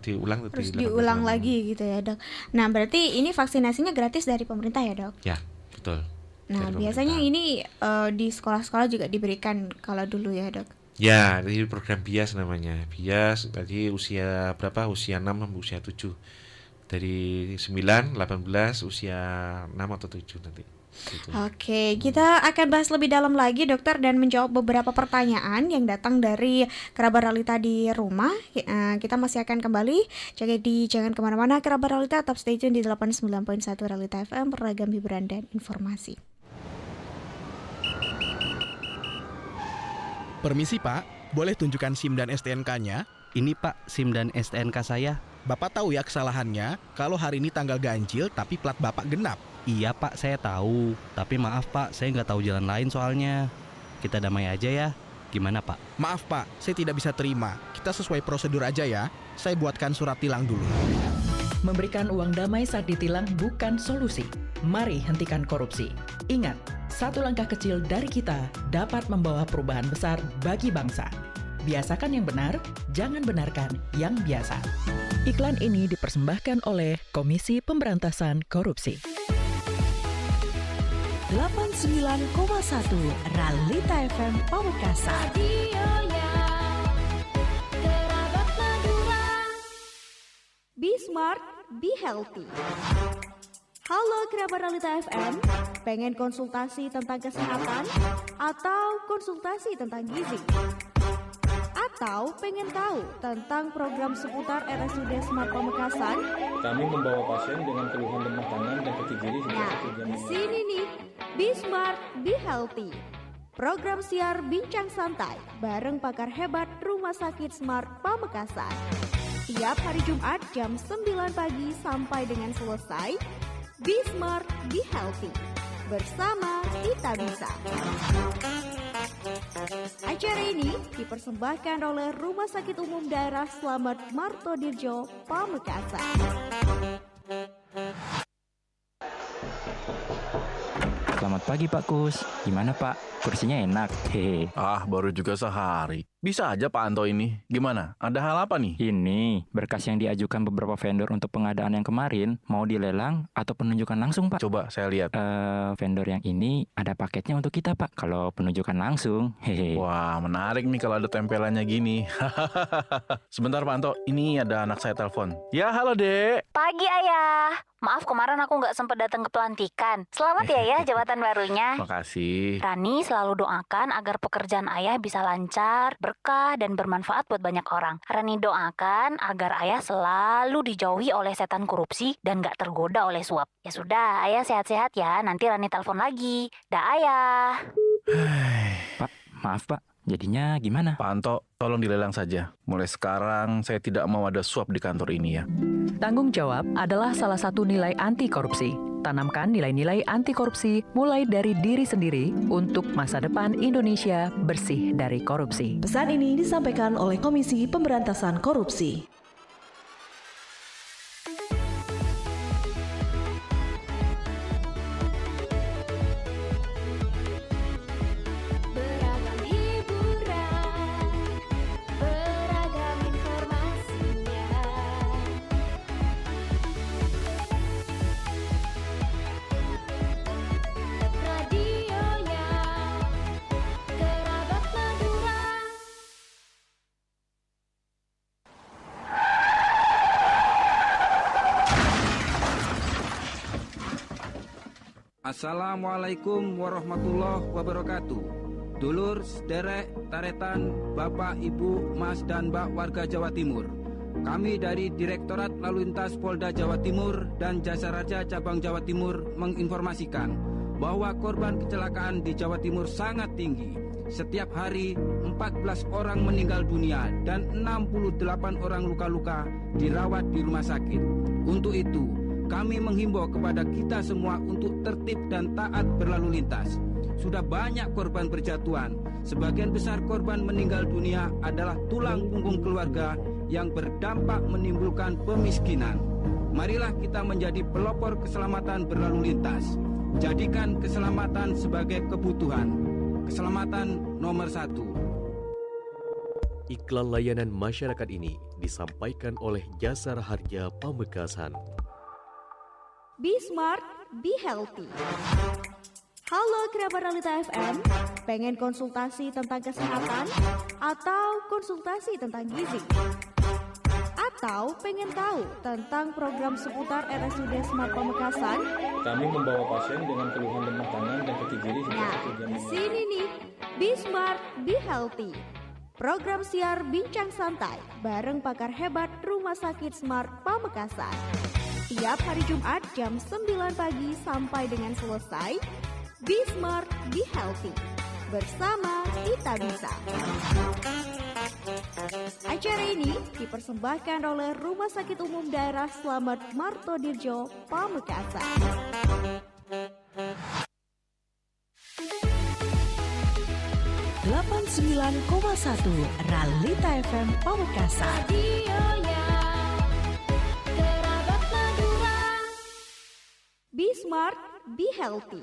Speaker 2: diulang
Speaker 1: terus diulang lagi gitu ya, Dok. Nah, berarti ini vaksinasinya gratis dari pemerintah ya, Dok?
Speaker 2: Ya, betul.
Speaker 1: Nah, biasanya ini di sekolah-sekolah juga diberikan kalau dulu ya, Dok?
Speaker 2: Ya, ini program BIAS namanya. BIAS tadi usia berapa? Usia 6 sampai usia 7. Dari 9, 18, usia 6 atau 7 nanti. Gitu.
Speaker 1: Oke, kita akan bahas lebih dalam lagi, Dokter, dan menjawab beberapa pertanyaan yang datang dari kerabat Realita di rumah. Kita masih akan kembali. Jangan kemana-mana, kerabat Realita, tetap stay tune di 89.1 Realita FM, beragam hiburan dan informasi.
Speaker 3: Permisi Pak, boleh tunjukkan SIM dan STNK-nya?
Speaker 4: Ini Pak, SIM dan STNK saya.
Speaker 3: Bapak tahu ya kesalahannya, kalau hari ini tanggal ganjil tapi plat Bapak genap.
Speaker 4: Iya Pak, saya tahu. Tapi maaf Pak, saya nggak tahu jalan lain soalnya. Kita damai aja ya. Gimana Pak?
Speaker 3: Maaf Pak, saya tidak bisa terima. Kita sesuai prosedur aja ya. Saya buatkan surat tilang dulu.
Speaker 5: Memberikan uang damai saat ditilang bukan solusi. Mari hentikan korupsi. Ingat, satu langkah kecil dari kita dapat membawa perubahan besar bagi bangsa. Biasakan yang benar, jangan benarkan yang biasa. Iklan ini dipersembahkan oleh Komisi Pemberantasan Korupsi.
Speaker 6: 89,1 Realita FM Pamekasan.
Speaker 1: Be smart, be healthy. Halo kerabat Realita FM, pengen konsultasi tentang kesehatan atau konsultasi tentang gizi? Atau pengen tahu tentang program seputar RSUD Smart Pamekasan?
Speaker 7: Kami membawa pasien dengan keluhan lemah tangan dan kaki kiri
Speaker 1: Di sini nih, Be Smart, Be Healthy. Program siar bincang santai bareng pakar hebat Rumah Sakit Smart Pamekasan. Tiap hari Jumat jam 9 pagi sampai dengan selesai. Be Smart, Be Healthy. Bersama kita bisa. Acara ini dipersembahkan oleh Rumah Sakit Umum Daerah Slamet Martodirjo, Pamekasan.
Speaker 8: Selamat pagi Pak Kus, gimana Pak? Kursinya enak, hehe.
Speaker 9: Baru juga sehari. Bisa aja Pak Anto ini. Gimana? Ada hal apa nih?
Speaker 8: Ini berkas yang diajukan beberapa vendor untuk pengadaan yang kemarin, mau dilelang atau penunjukan langsung Pak?
Speaker 9: Coba saya lihat.
Speaker 8: Vendor yang ini ada paketnya untuk kita Pak, kalau penunjukan langsung, hehe.
Speaker 9: Wah, menarik nih kalau ada tempelannya gini. Sebentar Pak Anto, ini ada anak saya telepon. Ya, halo Dek.
Speaker 10: Pagi Ayah. Maaf kemarin aku nggak sempat datang ke pelantikan. Selamat ya jabatan barunya.
Speaker 9: Makasih.
Speaker 10: Rani selalu doakan agar pekerjaan Ayah bisa lancar, berkah, dan bermanfaat buat banyak orang. Rani doakan agar Ayah selalu dijauhi oleh setan korupsi dan nggak tergoda oleh suap. Ya sudah, Ayah sehat-sehat ya. Nanti Rani telepon lagi. Dah Ayah.
Speaker 8: Pak, maaf Pak. Jadinya gimana?
Speaker 9: Pak Anto, tolong dilelang saja. Mulai sekarang saya tidak mau ada suap di kantor ini ya.
Speaker 5: Tanggung jawab adalah salah satu nilai anti korupsi. Tanamkan nilai-nilai anti korupsi mulai dari diri sendiri untuk masa depan Indonesia bersih dari korupsi.
Speaker 6: Pesan ini disampaikan oleh Komisi Pemberantasan Korupsi.
Speaker 11: Assalamualaikum warahmatullahi wabarakatuh. Dulur, sederek, taretan, Bapak, Ibu, Mas, dan Mbak warga Jawa Timur. Kami dari Direktorat Lalu Lintas Polda Jawa Timur dan Jasa Raja Cabang Jawa Timur menginformasikan bahwa korban kecelakaan di Jawa Timur sangat tinggi. Setiap hari 14 orang meninggal dunia dan 68 orang luka-luka dirawat di rumah sakit. Untuk itu, kami menghimbau kepada kita semua untuk tertib dan taat berlalu lintas. Sudah banyak korban berjatuhan. Sebagian besar korban meninggal dunia adalah tulang punggung keluarga yang berdampak menimbulkan pemiskinan. Marilah kita menjadi pelopor keselamatan berlalu lintas. Jadikan keselamatan sebagai kebutuhan. Keselamatan nomor 1.
Speaker 12: Iklan layanan masyarakat ini disampaikan oleh Jasa Harja Pamekasan.
Speaker 1: Be smart, be healthy. Halo kerabat Realita FM, pengen konsultasi tentang kesehatan atau konsultasi tentang gizi? Atau pengen tahu tentang program seputar RSUD Smart Pamekasan?
Speaker 7: Kami membawa pasien dengan keluhan lemah tangan dan kaki kiri.
Speaker 1: Di sini nih, Be Smart, Be Healthy. Program siar bincang santai bareng pakar hebat Rumah Sakit Smart Pamekasan. Tiap hari Jumat jam 9 pagi sampai dengan selesai. Be Smart, Be Healthy. Bersama kita bisa. Acara ini dipersembahkan oleh Rumah Sakit Umum Daerah Slamet Martodirjo, Pamekasan.
Speaker 6: 89,1 Realita FM Pamekasan.
Speaker 1: Be smart, be healthy.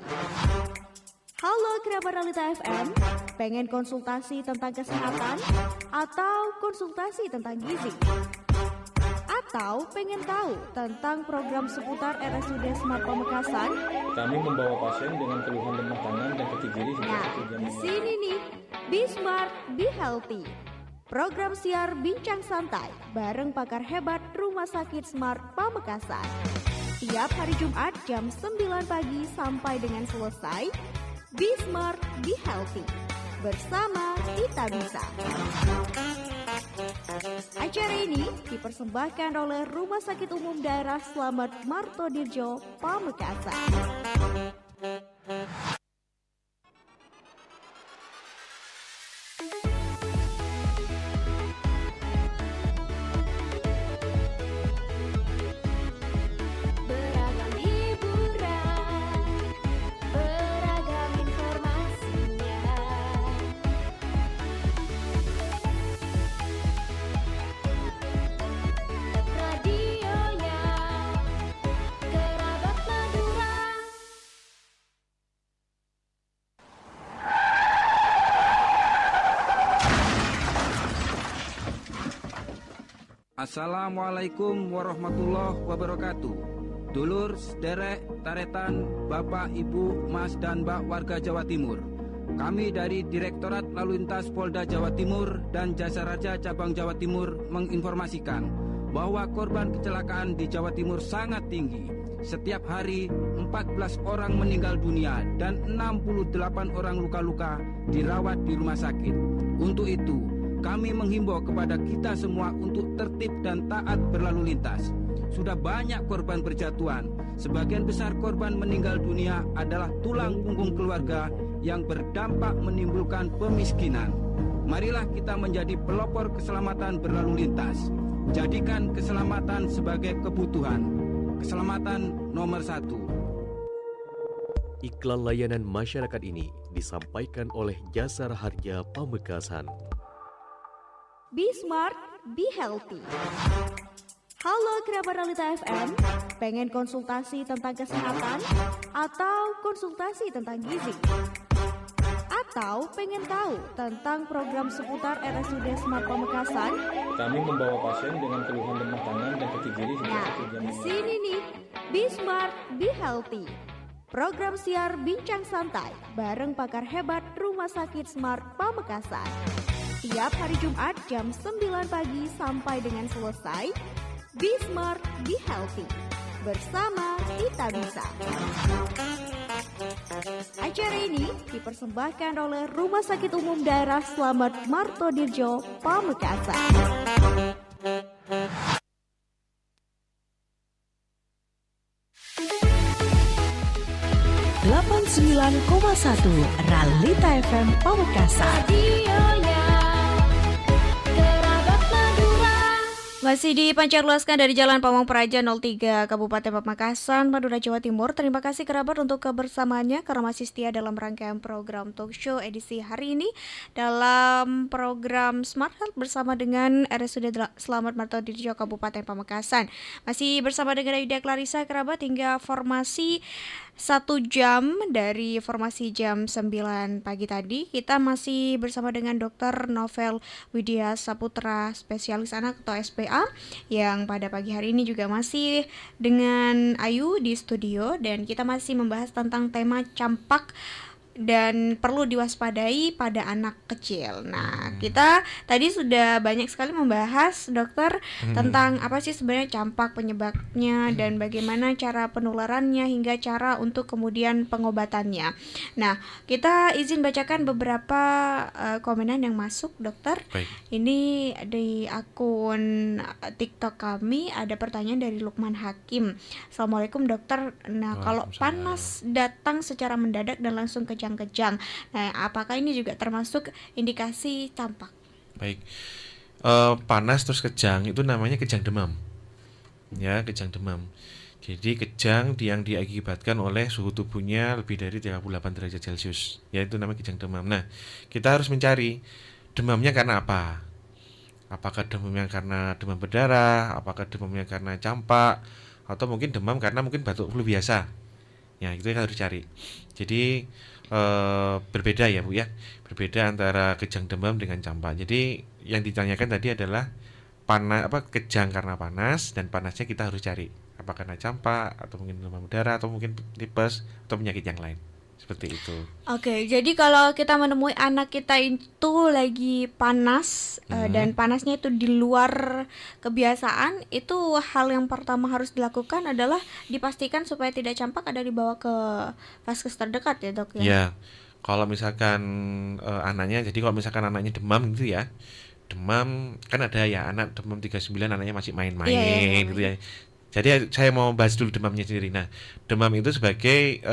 Speaker 1: kerabat Realita FM, pengen konsultasi tentang kesehatan atau konsultasi tentang gizi? Atau pengen tahu tentang program seputar RSUD Smart Pamekasan?
Speaker 7: Kami membawa pasien dengan keluhan lemah tangan dan kaki kiri sejak
Speaker 1: Nah,
Speaker 7: 1 jam.
Speaker 1: di sini nih, Be Smart, Be Healthy. Program siar bincang santai bareng pakar hebat Rumah Sakit Smart Pamekasan. Tiap hari Jumat jam 9 pagi sampai dengan selesai. Be Smart, Be Healthy. Bersama kita bisa. Acara ini dipersembahkan oleh Rumah Sakit Umum Daerah Slamet Martodirjo, Pamekasan.
Speaker 13: Beragam hiburan, beragam informasinya. Radionya Kerabat Madura.
Speaker 11: Assalamualaikum warahmatullahi wabarakatuh. Dulur, sederek, taretan, Bapak, Ibu, Mas, dan Mbak warga Jawa Timur. Kami dari Direktorat Lalu Lintas Polda Jawa Timur dan Jasa Raja Cabang Jawa Timur menginformasikan bahwa korban kecelakaan di Jawa Timur sangat tinggi. Setiap hari 14 orang meninggal dunia dan 68 orang luka-luka dirawat di rumah sakit. Untuk itu, kami menghimbau kepada kita semua untuk tertib dan taat berlalu lintas. Sudah banyak korban berjatuhan. Sebagian besar korban meninggal dunia adalah tulang punggung keluarga yang berdampak menimbulkan pemiskinan. Marilah kita menjadi pelopor keselamatan berlalu lintas. Jadikan keselamatan sebagai kebutuhan. Keselamatan nomor 1.
Speaker 12: Iklan layanan masyarakat ini disampaikan oleh Jasa Harja Pamekasan.
Speaker 1: Be Smart, Be Healthy. Halo kerabat Realita FM, pengen konsultasi tentang kesehatan atau konsultasi tentang gizi? Atau pengen tahu tentang program seputar RSUD Smart Pamekasan?
Speaker 7: Kami membawa pasien dengan keluhan lemah tangan dan kaki kiri sejak
Speaker 1: Nah,
Speaker 7: 1 jam.
Speaker 1: di sini nih, Be Smart, Be Healthy. Program siar bincang santai bareng pakar hebat Rumah Sakit Smart Pamekasan. Tiap hari Jumat jam 9 pagi sampai dengan selesai. Be Smart, Be Healthy. Bersama kita bisa. Acara ini dipersembahkan oleh Rumah Sakit Umum Daerah Slamet Martodirjo, Pamekasan.
Speaker 6: 89,1 Realita FM Pamekasan.
Speaker 13: Radionya Kerabat Madura.
Speaker 1: Masih dipancarluaskan dari Jalan Pamong Praja 03 Kabupaten Pamekasan, Madura, Jawa Timur. Terima kasih kerabat untuk kebersamaannya karena masih setia dalam rangkaian program talk show edisi hari ini dalam program Smart Health bersama dengan RSUD Slamet Martodirjo Kabupaten Pamekasan. Masih bersama dengan Ayuda Clarissa kerabat hingga formasi 1 jam dari formasi jam 9 pagi tadi. Kita masih bersama dengan Dr. Novel Widya Saputra, spesialis anak atau SPA, yang pada pagi hari ini juga masih dengan Ayu di studio, dan kita masih membahas tentang tema campak dan perlu diwaspadai pada anak kecil. Nah, kita tadi sudah banyak sekali membahas, dokter, tentang apa sih sebenarnya campak, penyebabnya, dan bagaimana cara penularannya hingga cara untuk kemudian pengobatannya. Nah, kita izin bacakan beberapa komenan yang masuk, dokter.
Speaker 2: Baik.
Speaker 1: Ini di akun TikTok kami ada pertanyaan dari Lukman Hakim. Assalamualaikum dokter. Nah, kalau panas datang secara mendadak dan langsung kejang-kejang, nah apakah ini juga termasuk indikasi campak?
Speaker 2: Baik. Panas terus kejang itu namanya kejang demam. Ya, kejang demam. Jadi kejang yang diakibatkan oleh suhu tubuhnya lebih dari 38 derajat Celcius. Ya, itu namanya kejang demam. Nah, kita harus mencari demamnya karena apa? Apakah demamnya karena demam berdarah, apakah demamnya karena campak, atau mungkin demam karena mungkin batuk flu biasa. Ya, itu yang harus dicari. Jadi berbeda ya Bu ya, berbeda antara kejang demam dengan campak. Jadi yang ditanyakan tadi adalah kejang karena panas, dan panasnya kita harus cari apakah karena campak atau mungkin demam berdarah atau mungkin tipes atau penyakit yang lain. Seperti itu.
Speaker 1: Oke, jadi kalau kita menemui anak kita itu lagi panas dan panasnya itu di luar kebiasaan, itu hal yang pertama harus dilakukan adalah dipastikan supaya tidak campak ada dibawa ke vaskes terdekat ya dok ya.
Speaker 2: Ya, kalau misalkan anaknya, jadi kalau misalkan anaknya demam gitu ya, demam kan ada ya anak demam 39 anaknya masih main-main
Speaker 1: Iya,
Speaker 2: gitu ya. Jadi saya mau bahas dulu demamnya sendiri. Nah, demam itu sebagai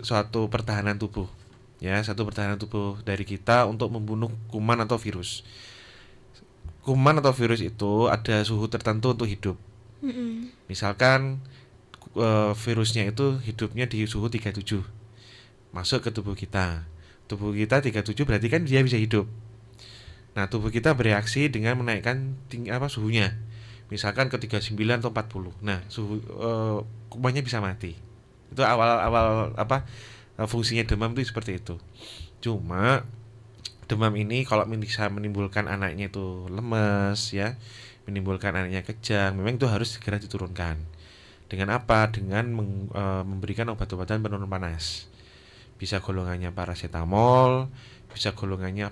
Speaker 2: suatu pertahanan tubuh, ya, satu pertahanan tubuh dari kita untuk membunuh kuman atau virus. Kuman atau virus itu ada suhu tertentu untuk hidup. Misalkan virusnya itu hidupnya di suhu 37, masuk ke tubuh kita. Tubuh kita 37 berarti kan dia bisa hidup. Nah, tubuh kita bereaksi dengan menaikkan suhunya. Misalkan ke 39 atau 40. Nah, suhu kumannya bisa mati. Itu awal fungsinya demam itu seperti itu. Cuma demam ini kalau bisa menimbulkan anaknya itu lemes ya, menimbulkan anaknya kejang, memang itu harus segera diturunkan. Dengan apa? Dengan memberikan obat-obatan penurun panas. Bisa golongannya paracetamol, bisa golongannya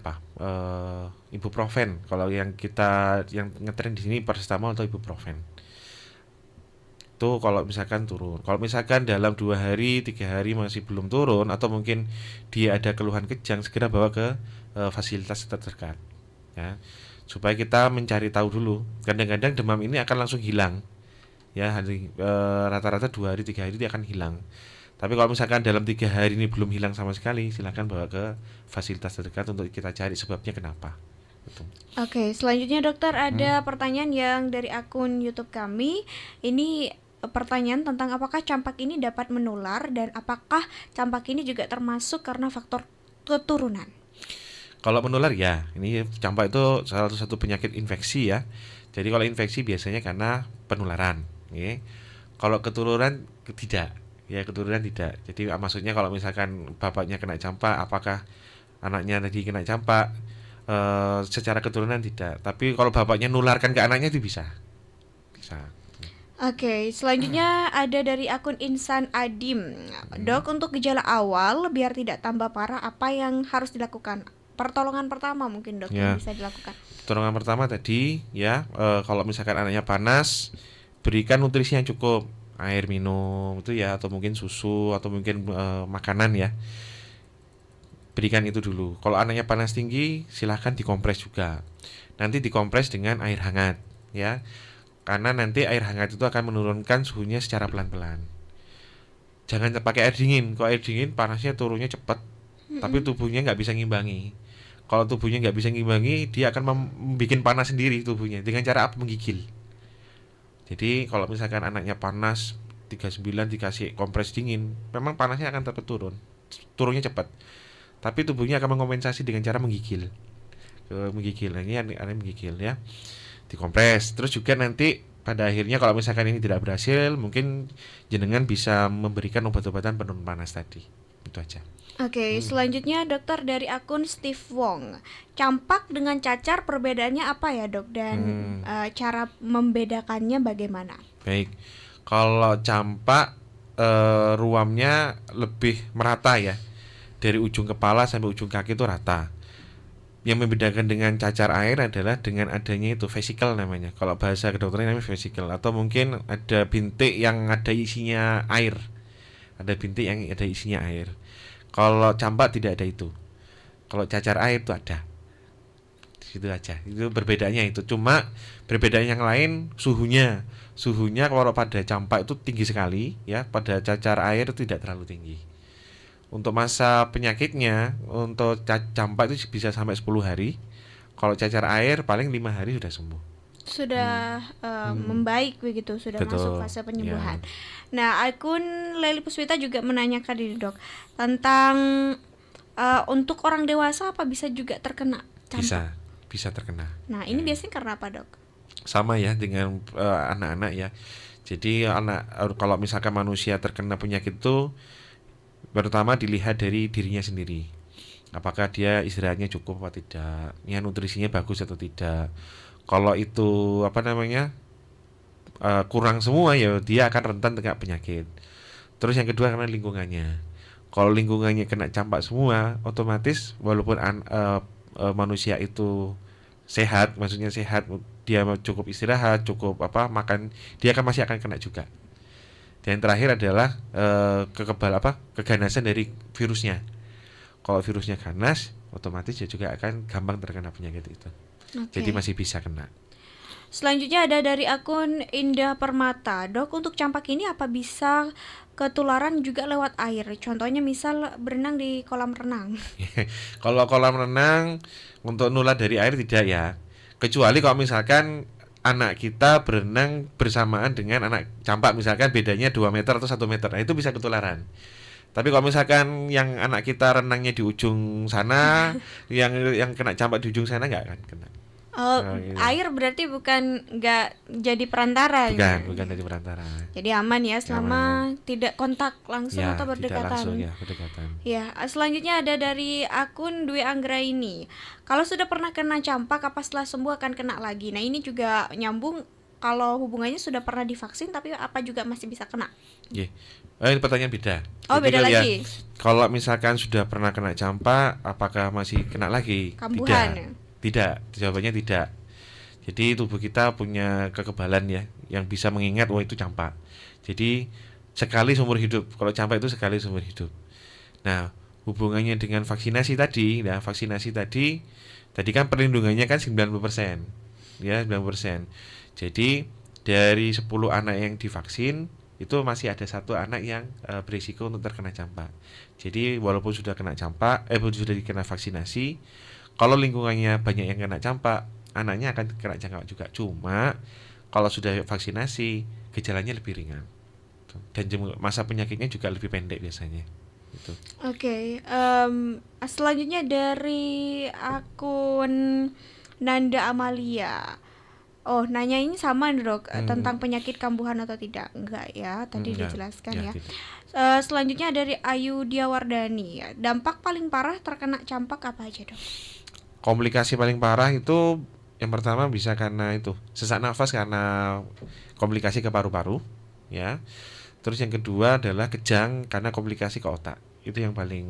Speaker 2: ibuprofen. Kalau yang ngetren di sini paracetamol atau ibuprofen. Itu kalau misalkan turun. Kalau misalkan dalam 2 hari, 3 hari masih belum turun atau mungkin dia ada keluhan kejang, segera bawa ke fasilitas terdekat. Ya. Supaya kita mencari tahu dulu. Kadang-kadang demam ini akan langsung hilang. Ya, rata-rata 2 hari, 3 hari dia akan hilang. Tapi kalau misalkan dalam 3 hari ini belum hilang sama sekali, silakan bawa ke fasilitas terdekat untuk kita cari sebabnya kenapa. Gitu.
Speaker 1: Oke, selanjutnya dokter ada pertanyaan yang dari akun YouTube kami. Ini pertanyaan tentang apakah campak ini dapat menular dan apakah campak ini juga termasuk karena faktor keturunan.
Speaker 2: Kalau menular ya, ini campak itu salah satu penyakit infeksi ya. Jadi kalau infeksi biasanya karena penularan. Ya. Kalau keturunan tidak. Ya, keturunan tidak. Jadi maksudnya kalau misalkan bapaknya kena campak, apakah anaknya tadi kena campak? Secara keturunan tidak. Tapi kalau bapaknya nularkan ke anaknya itu bisa.
Speaker 1: Oke, selanjutnya ada dari akun Insan Adim. Dok, untuk gejala awal biar tidak tambah parah, apa yang harus dilakukan? Pertolongan pertama mungkin dok yang bisa dilakukan.
Speaker 2: Pertolongan pertama tadi ya, kalau misalkan anaknya panas, berikan nutrisi yang cukup. Air minum itu ya, atau mungkin susu atau mungkin makanan ya, berikan itu dulu. Kalau anaknya panas tinggi silahkan dikompres juga, nanti dikompres dengan air hangat ya, karena nanti air hangat itu akan menurunkan suhunya secara pelan-pelan. Jangan pakai air dingin. Kalau air dingin panasnya turunnya cepat, tapi tubuhnya nggak bisa ngimbangi. Kalau tubuhnya nggak bisa ngimbangi, dia akan membuat panas sendiri tubuhnya dengan cara apa? Menggigil. Jadi kalau misalkan anaknya panas 39 dikasih kompres dingin, memang panasnya akan tetap turunnya cepat. Tapi tubuhnya akan mengompensasi dengan cara menggigil. Nah, ini aneh menggigil ya. Dikompres. Terus juga nanti pada akhirnya kalau misalkan ini tidak berhasil, mungkin jenengan bisa memberikan obat-obatan penurun panas tadi. Itu aja.
Speaker 1: Oke, selanjutnya dokter dari akun Steve Wong. Campak dengan cacar perbedaannya apa ya dok? Dan cara membedakannya bagaimana?
Speaker 2: Baik, kalau campak ruamnya lebih merata ya. Dari ujung kepala sampai ujung kaki itu rata. Yang membedakan dengan cacar air adalah dengan adanya itu vesikel namanya. Kalau bahasa kedokteran namanya vesikel. Atau mungkin ada bintik yang ada isinya air. Ada bintik yang ada isinya air. Kalau campak tidak ada itu. Kalau cacar air itu ada. Itu aja. Itu perbedaannya itu. Cuma perbedaan yang lain suhunya. Suhunya kalau pada campak itu tinggi sekali ya, pada cacar air tidak terlalu tinggi. Untuk masa penyakitnya, untuk campak itu bisa sampai 10 hari. Kalau cacar air paling 5 hari sudah sembuh.
Speaker 1: Sudah membaik begitu, sudah
Speaker 2: Betul.
Speaker 1: masuk fase penyembuhan.
Speaker 2: Ya.
Speaker 1: Nah, akun Leli Puswita juga menanyakan ini dok tentang untuk orang dewasa apa bisa juga terkena campak?
Speaker 2: Bisa terkena.
Speaker 1: Nah, ini biasanya karena apa dok?
Speaker 2: Sama ya dengan anak-anak ya. Jadi kalau misalkan manusia terkena penyakit itu Pertama dilihat dari dirinya sendiri. Apakah dia istirahatnya cukup atau tidak, ya nutrisinya bagus atau tidak. Kalau itu kurang semua, ya dia akan rentan terkena penyakit. Terus yang kedua karena lingkungannya. Kalau lingkungannya kena campak semua, otomatis walaupun manusia itu sehat, maksudnya sehat, dia cukup istirahat, cukup makan, dia masih akan kena juga. Dan terakhir adalah keganasan dari virusnya. Kalau virusnya ganas, otomatis dia juga akan gampang terkena penyakit itu. Jadi masih bisa kena.
Speaker 1: Selanjutnya ada dari akun Indah Permata. Dok, untuk campak ini apa bisa ketularan juga lewat air? Contohnya misal berenang di kolam renang.
Speaker 2: Kalau kolam renang untuk nular dari air tidak ya. Kecuali kalau misalkan anak kita berenang bersamaan dengan anak campak, misalkan bedanya 2 meter atau 1 meter. Nah, itu bisa ketularan. Tapi kalau misalkan yang anak kita renangnya di ujung sana, yang kena campak di ujung sana nggak akan kena.
Speaker 1: Gitu. Air berarti nggak jadi perantara.
Speaker 2: Bukan jadi perantara.
Speaker 1: Jadi aman ya selama tidak kontak langsung atau berdekatan.
Speaker 2: Tidak langsung ya, berdekatan.
Speaker 1: Ya, selanjutnya ada dari akun Dwi Anggra ini. Kalau sudah pernah kena campak, apa setelah sembuh akan kena lagi? Nah, ini juga nyambung. Kalau hubungannya sudah pernah divaksin, tapi apa juga masih bisa kena?
Speaker 2: Iya. Ini pertanyaan beda.
Speaker 1: Oh,
Speaker 2: jadi
Speaker 1: beda lagi.
Speaker 2: Kalau misalkan sudah pernah kena campak, apakah masih kena lagi?
Speaker 1: Kambuhan.
Speaker 2: Tidak, jawabannya tidak. Jadi tubuh kita punya kekebalan ya, yang bisa mengingat itu campak. Jadi sekali seumur hidup. Kalau campak itu sekali seumur hidup. Nah, hubungannya dengan vaksinasi tadi, tadi kan perlindungannya kan 90%. Ya, 90%. Jadi dari 10 anak yang divaksin, itu masih ada 1 anak yang berisiko untuk terkena campak. Jadi walaupun sudah kena campak, sudah dikena vaksinasi, kalau lingkungannya banyak yang kena campak, anaknya akan kena campak juga. Cuma kalau sudah vaksinasi, gejalanya lebih ringan. Dan masa penyakitnya juga lebih pendek biasanya. Gitu.
Speaker 1: Oke. Selanjutnya dari akun Nanda Amalia. Oh, nanya ini sama Dok, tentang penyakit kambuhan atau tidak? Enggak ya, tadi dijelaskan ya. Selanjutnya dari Ayu Diawardani. Dampak paling parah terkena campak apa aja, Dok?
Speaker 2: Komplikasi paling parah itu yang pertama bisa karena itu sesak nafas karena komplikasi ke paru-paru, ya. Terus yang kedua adalah kejang karena komplikasi ke otak. Itu yang paling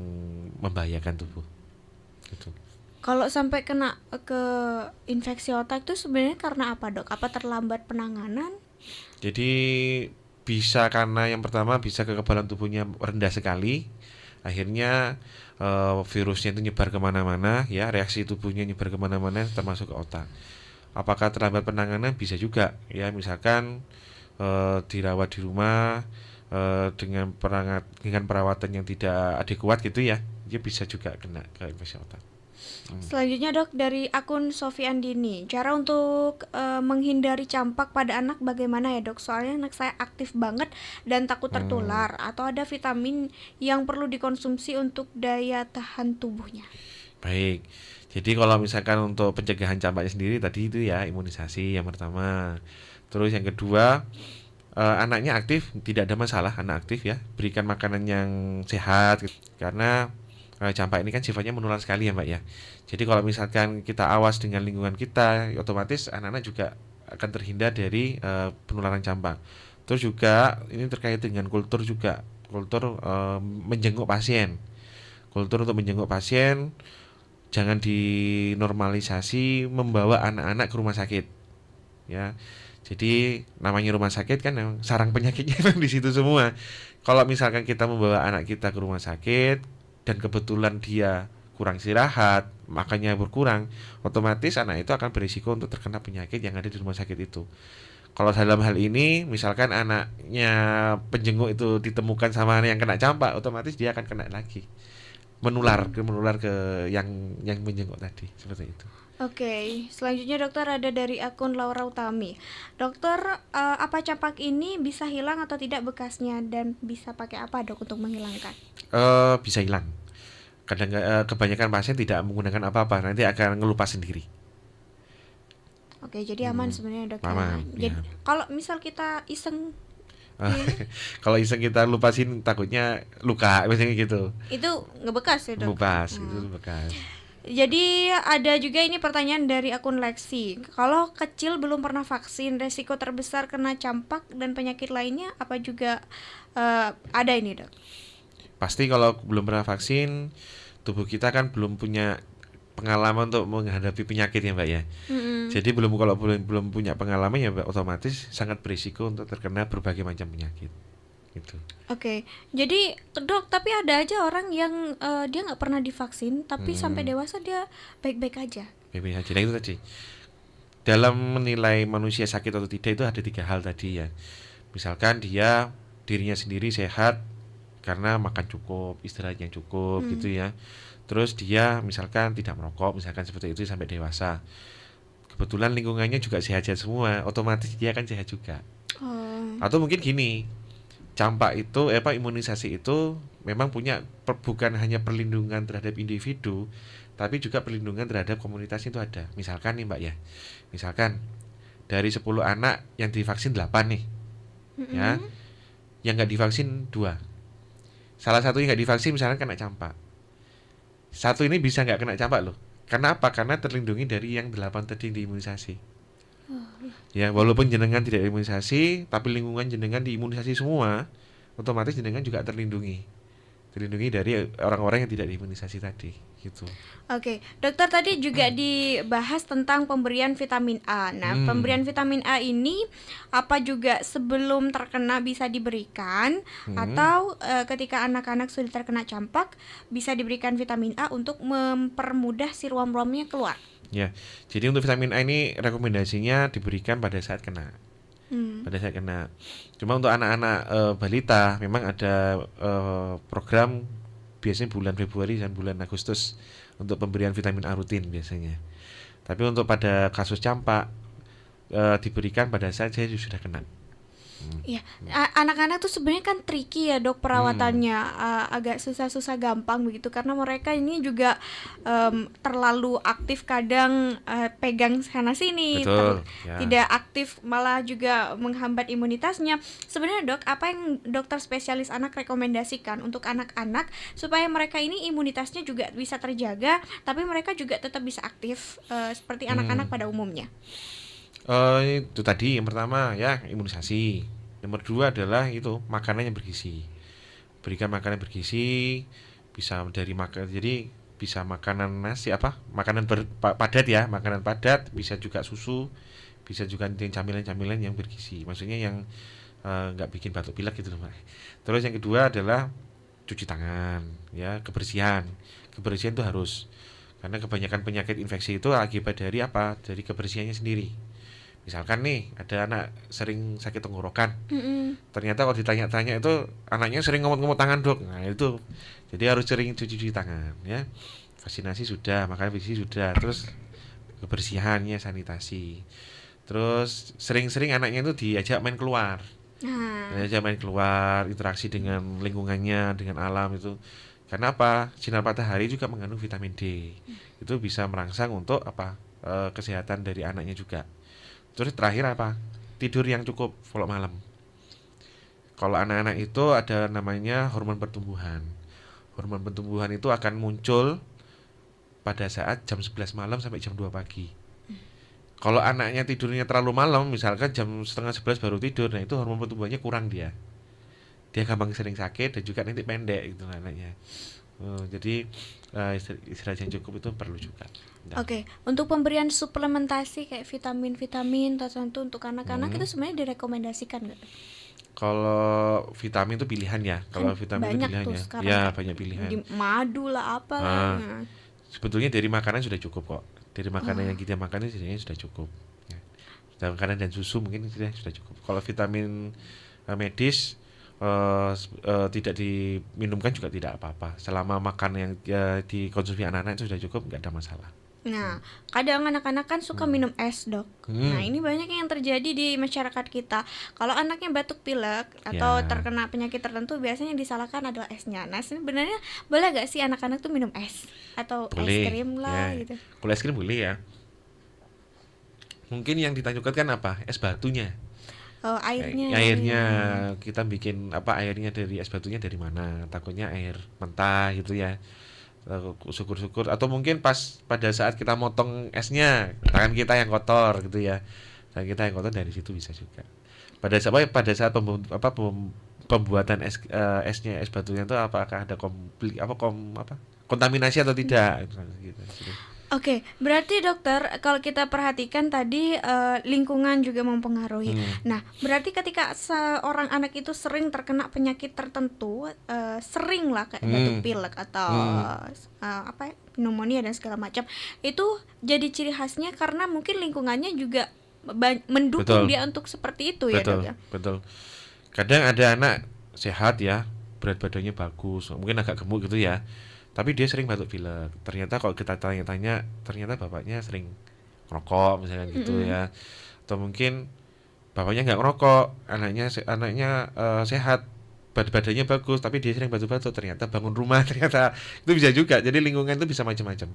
Speaker 2: membahayakan tubuh. Gitu.
Speaker 1: Kalau sampai kena ke infeksi otak itu sebenarnya karena apa, Dok? Apa terlambat penanganan?
Speaker 2: Jadi bisa karena yang pertama bisa kekebalan tubuhnya rendah sekali. Akhirnya virusnya itu nyebar kemana-mana, ya, reaksi tubuhnya nyebar kemana-mana termasuk ke otak. Apakah terlambat penanganan? Bisa juga, ya, misalkan dirawat di rumah dengan perawatan yang tidak adekuat gitu ya, dia bisa juga kena ke infeksi otak.
Speaker 1: Selanjutnya, Dok, dari akun Sofi Andini. Cara untuk menghindari campak pada anak bagaimana ya, Dok? Soalnya anak saya aktif banget dan takut tertular. Atau ada vitamin yang perlu dikonsumsi untuk daya tahan tubuhnya?
Speaker 2: Baik. Jadi kalau misalkan untuk pencegahan campaknya sendiri tadi itu ya imunisasi yang pertama. Terus yang kedua, anaknya aktif, tidak ada masalah, anak aktif ya. Berikan makanan yang sehat karena campak ini kan sifatnya menular sekali ya Mbak ya. Jadi kalau misalkan kita awas dengan lingkungan kita, otomatis anak-anak juga akan terhindar dari penularan campak. Terus juga ini terkait dengan kultur juga, kultur menjenguk pasien. Kultur untuk menjenguk pasien, jangan dinormalisasi membawa anak-anak ke rumah sakit. Ya. Jadi namanya rumah sakit kan yang sarang penyakitnya di situ semua. Kalau misalkan kita membawa anak kita ke rumah sakit dan kebetulan dia kurang istirahat, makannya berkurang, otomatis anak itu akan berisiko untuk terkena penyakit yang ada di rumah sakit itu. Kalau dalam hal ini, misalkan anaknya penjenguk itu ditemukan sama anak yang kena campak, otomatis dia akan kena lagi, menular ke yang menjenguk tadi, seperti itu.
Speaker 1: Oke, selanjutnya dokter ada dari akun Laura Utami. Dokter, apa campak ini bisa hilang atau tidak bekasnya dan bisa pakai apa, Dok, untuk menghilangkan?
Speaker 2: Bisa hilang. Kadang kebanyakan pasien tidak menggunakan apa-apa, nanti akan ngelupas sendiri.
Speaker 1: Oke, jadi aman sebenarnya, Dok.
Speaker 2: Aman.
Speaker 1: Jadi kalau misal kita iseng
Speaker 2: Kalau iseng kita lupasin takutnya luka biasanya gitu.
Speaker 1: Itu ngebekas ya, Dok?
Speaker 2: Lupas, itu bekas.
Speaker 1: Jadi ada juga ini pertanyaan dari akun Lexi. Kalau kecil belum pernah vaksin, resiko terbesar kena campak dan penyakit lainnya apa juga ada ini, Dok?
Speaker 2: Pasti kalau belum pernah vaksin, tubuh kita kan belum punya pengalaman untuk menghadapi penyakit ya Mbak ya. Jadi kalau belum punya pengalaman ya Mbak, otomatis sangat berisiko untuk terkena berbagai macam penyakit. Gitu.
Speaker 1: Oke, jadi Dok, tapi ada aja orang yang dia nggak pernah divaksin, tapi sampai dewasa dia baik-baik aja.
Speaker 2: Baik-baik aja. Nah itu tadi. Dalam menilai manusia sakit atau tidak itu ada 3 hal tadi ya. Misalkan dia dirinya sendiri sehat karena makan cukup, istirahat yang cukup gitu ya. Terus dia misalkan tidak merokok, misalkan seperti itu sampai dewasa. Kebetulan lingkungannya juga sehat-sehat semua, otomatis dia akan sehat juga. Atau mungkin gini, campak itu imunisasi itu memang punya bukan hanya perlindungan terhadap individu, tapi juga perlindungan terhadap komunitas itu ada. Misalkan nih Mbak ya, misalkan dari 10 anak yang divaksin 8 nih, ya, yang nggak divaksin 2. Salah satu yang nggak divaksin misalkan kena campak. Satu ini bisa nggak kena campak loh. Karena apa? Karena terlindungi dari yang 8 tadi diimunisasi. Ya, walaupun jenengan tidak imunisasi, tapi lingkungan jenengan diimunisasi semua, otomatis jenengan juga terlindungi dari orang-orang yang tidak diimunisasi tadi, gitu.
Speaker 1: Oke, dokter tadi juga dibahas tentang pemberian vitamin A. Nah, pemberian vitamin A ini apa juga sebelum terkena bisa diberikan atau ketika anak-anak sudah terkena campak bisa diberikan vitamin A untuk mempermudah si ruam-ruamnya keluar?
Speaker 2: Ya, jadi untuk vitamin A ini rekomendasinya diberikan pada saat kena. Pada saat kena. Cuma untuk anak-anak balita memang ada program biasanya bulan Februari dan bulan Agustus untuk pemberian vitamin A rutin biasanya. Tapi untuk pada kasus campak diberikan pada saat saya sudah kena.
Speaker 1: Iya, anak-anak tuh sebenarnya kan tricky ya Dok perawatannya, agak susah-susah gampang begitu karena mereka ini juga terlalu aktif kadang pegang sana sini, tidak aktif malah juga menghambat imunitasnya. Sebenarnya Dok, apa yang dokter spesialis anak rekomendasikan untuk anak-anak supaya mereka ini imunitasnya juga bisa terjaga, tapi mereka juga tetap bisa aktif seperti anak-anak pada umumnya?
Speaker 2: Itu tadi yang pertama ya imunisasi. Nomor 2 adalah itu makanan yang bergizi. Berikan makanan bergizi, bisa dari jadi bisa makanan nasi makanan padat ya, makanan padat, bisa juga susu, bisa juga camilan-camilan yang bergizi. Maksudnya yang nggak bikin batuk pilek gitu loh Mbak. Terus yang kedua adalah cuci tangan ya, kebersihan. Kebersihan itu harus, karena kebanyakan penyakit infeksi itu akibat dari dari kebersihannya sendiri. Misalkan nih ada anak sering sakit tenggorokan, ternyata kalau ditanya-tanya itu anaknya sering ngomot-ngomot tangan Dok. Nah itu jadi harus sering cuci tangan ya. Vaksinasi sudah, makanan bergizi sudah, terus kebersihannya sanitasi. Terus sering-sering anaknya itu diajak main keluar, interaksi dengan lingkungannya, dengan alam itu. Karena apa? Sinar matahari juga mengandung vitamin D. Itu bisa merangsang untuk kesehatan dari anaknya juga. Terus terakhir tidur yang cukup kalau malam. Kalau anak-anak itu ada namanya hormon pertumbuhan. Hormon pertumbuhan itu akan muncul pada saat jam 11 malam sampai jam 2 pagi. Kalau anaknya tidurnya terlalu malam, misalkan jam setengah 11 baru tidur, nah itu hormon pertumbuhannya kurang dia gampang sering sakit dan juga nanti pendek gitu anaknya. Jadi istirahat yang cukup itu perlu juga.
Speaker 1: Oke, untuk pemberian suplementasi kayak vitamin-vitamin tertentu untuk anak-anak itu sebenarnya direkomendasikan nggak?
Speaker 2: Kalau vitamin itu pilihan ya. Kalau vitamin itu pilihan ya. Banyak pilihan.
Speaker 1: Madu lah apalah.
Speaker 2: Sebetulnya dari makanan sudah cukup kok. Dari makanan yang kita makan itu sebenarnya sudah cukup. Ya. Makanan dan susu mungkin sudah cukup. Kalau vitamin medis tidak diminumkan juga tidak apa-apa. Selama makan yang dikonsumsi anak-anak itu sudah cukup, nggak ada masalah.
Speaker 1: Nah, kadang anak-anak kan suka minum es Dok. Nah, ini banyak yang terjadi di masyarakat kita. Kalau anaknya batuk pilek atau terkena penyakit tertentu, biasanya yang disalahkan adalah esnya. Nah, sebenarnya boleh gak sih anak-anak tuh minum es atau
Speaker 2: boleh,
Speaker 1: es krim lah gitu?
Speaker 2: Kalau es krim boleh ya. Mungkin yang ditanyakan kan Es batunya.
Speaker 1: Airnya.
Speaker 2: Kita bikin apa, airnya dari es batunya dari mana? Takutnya air mentah gitu ya. Syukur-syukur, atau mungkin pas pada saat kita motong esnya tangan kita yang kotor gitu ya. Tangan kita yang kotor, dari situ bisa juga. Pada saat pembuatan esnya, es batunya itu apakah ada kontaminasi atau tidak gitu.
Speaker 1: Oke, berarti dokter, kalau kita perhatikan tadi lingkungan juga mempengaruhi. Nah, berarti ketika seorang anak itu sering terkena penyakit tertentu, sering lah kayak batuk pilek atau pneumonia dan segala macam, itu jadi ciri khasnya karena mungkin lingkungannya juga mendukung dia untuk seperti itu ya, dok ya.
Speaker 2: Betul. Kadang ada anak sehat ya, berat badannya bagus, mungkin agak gemuk gitu ya, tapi dia sering batuk pilek. Ternyata kalau kita tanya-tanya, ternyata bapaknya sering ngerokok misalnya gitu ya, atau mungkin bapaknya nggak ngerokok, anaknya sehat, badannya bagus, tapi dia sering batuk-batuk. Ternyata bangun rumah, ternyata itu bisa juga. Jadi lingkungan itu bisa macam-macam.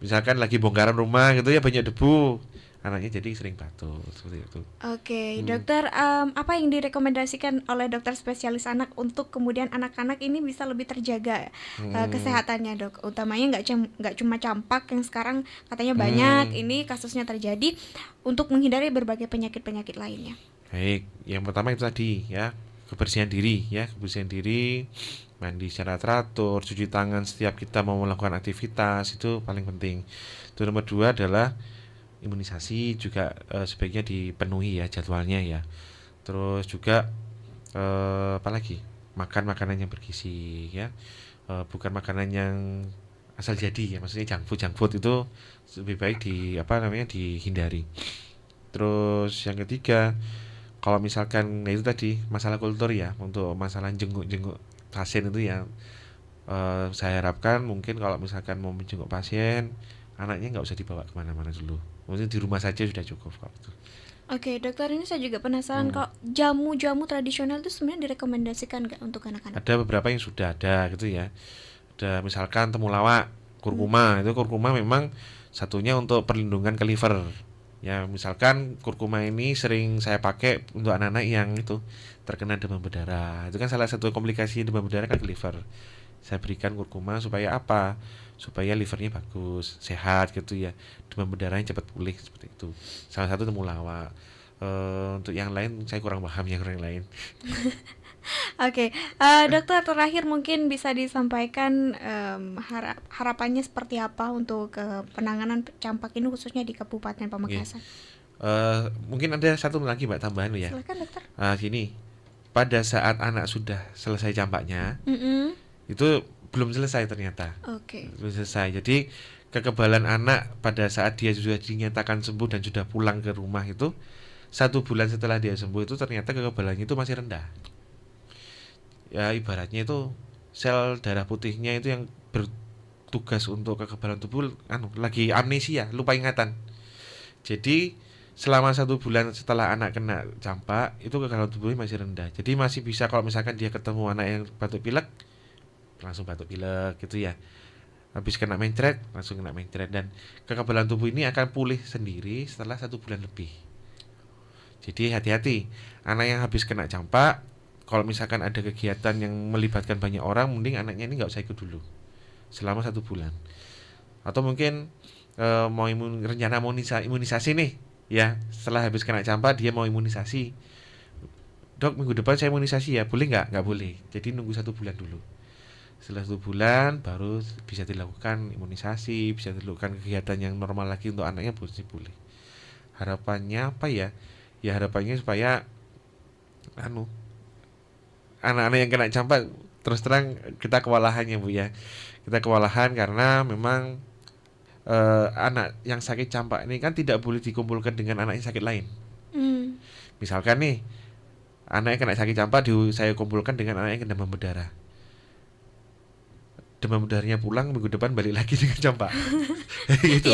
Speaker 2: Misalkan lagi bongkaran rumah gitu ya, banyak debu, anaknya jadi sering batuk seperti itu.
Speaker 1: Oke, dokter, apa yang direkomendasikan oleh dokter spesialis anak untuk kemudian anak-anak ini bisa lebih terjaga kesehatannya, dok? Utamanya nggak cuma campak yang sekarang katanya banyak, ini kasusnya terjadi, untuk menghindari berbagai penyakit-penyakit lainnya.
Speaker 2: Baik, yang pertama itu tadi ya, kebersihan diri, mandi secara teratur, cuci tangan setiap kita mau melakukan aktivitas, itu paling penting. Itu nomor 2 adalah imunisasi juga sebaiknya dipenuhi ya jadwalnya ya. Terus juga apalagi, makan makanan yang bergizi ya, bukan makanan yang asal jadi ya, maksudnya junk food itu lebih baik dihindari. Terus yang ketiga, kalau misalkan itu tadi masalah kultur ya, untuk masalah jenguk pasien itu ya, saya harapkan mungkin kalau misalkan mau menjenguk pasien, anaknya nggak usah dibawa kemana-mana dulu, mungkin di rumah saja sudah cukup kok.
Speaker 1: Oke, dokter, ini saya juga penasaran kok, jamu-jamu tradisional itu sebenarnya direkomendasikan nggak untuk anak-anak?
Speaker 2: Ada beberapa yang sudah ada gitu ya. Ada misalkan temulawak, kurkuma. Itu kurkuma memang satunya untuk perlindungan ke liver. Ya, misalkan kurkuma ini sering saya pakai untuk anak-anak yang itu terkena demam berdarah. Itu kan salah satu komplikasi demam berdarah kan ke liver. Saya berikan kurkuma supaya apa? Supaya livernya bagus, sehat gitu ya. Demam berdarahnya cepat pulih seperti itu. Salah satu temulawak. Untuk yang lain saya kurang paham yang lain.
Speaker 1: Oke, dokter, terakhir mungkin bisa disampaikan harapannya seperti apa untuk penanganan campak ini khususnya di Kabupaten Pamekasan.
Speaker 2: Mungkin ada satu lagi Mbak tambahan ya.
Speaker 1: Silakan, dokter.
Speaker 2: Gini, pada saat anak sudah selesai campaknya, itu belum selesai ternyata. Belum selesai. Jadi kekebalan anak pada saat dia sudah dinyatakan sembuh dan sudah pulang ke rumah itu, 1 bulan setelah dia sembuh itu ternyata kekebalannya itu masih rendah. Ya ibaratnya itu sel darah putihnya itu yang bertugas untuk kekebalan tubuh lagi amnesia, lupa ingatan. Jadi selama 1 bulan setelah anak kena campak itu kekebalan tubuhnya masih rendah. Jadi masih bisa, kalau misalkan dia ketemu anak yang batuk pilek, langsung batuk pilek gitu ya. Habis kena mencret, langsung kena mencret. Dan kekebalan tubuh ini akan pulih sendiri setelah 1 bulan lebih. Jadi hati-hati, anak yang habis kena campak, kalau misalkan ada kegiatan yang melibatkan banyak orang, mending anaknya ini nggak usah ikut dulu selama 1 bulan. Atau mungkin mau rencana imunisasi nih ya, setelah habis kena campak dia mau imunisasi, dok minggu depan saya imunisasi ya, boleh nggak? Nggak boleh. Jadi nunggu 1 bulan dulu. Setelah 1 bulan baru bisa dilakukan imunisasi, bisa dilakukan kegiatan yang normal lagi untuk anaknya boleh. Harapannya apa ya? Ya harapannya supaya anak-anak yang kena campak, terus terang kita kewalahan ya Bu ya. Kita kewalahan karena memang anak yang sakit campak ini kan tidak boleh dikumpulkan dengan anak yang sakit lain. Misalkan nih, anak yang kena sakit campak saya kumpulkan dengan anak yang kena demam berdarah. Demam berdarahnya pulang, minggu depan balik lagi dengan campak. Gitu.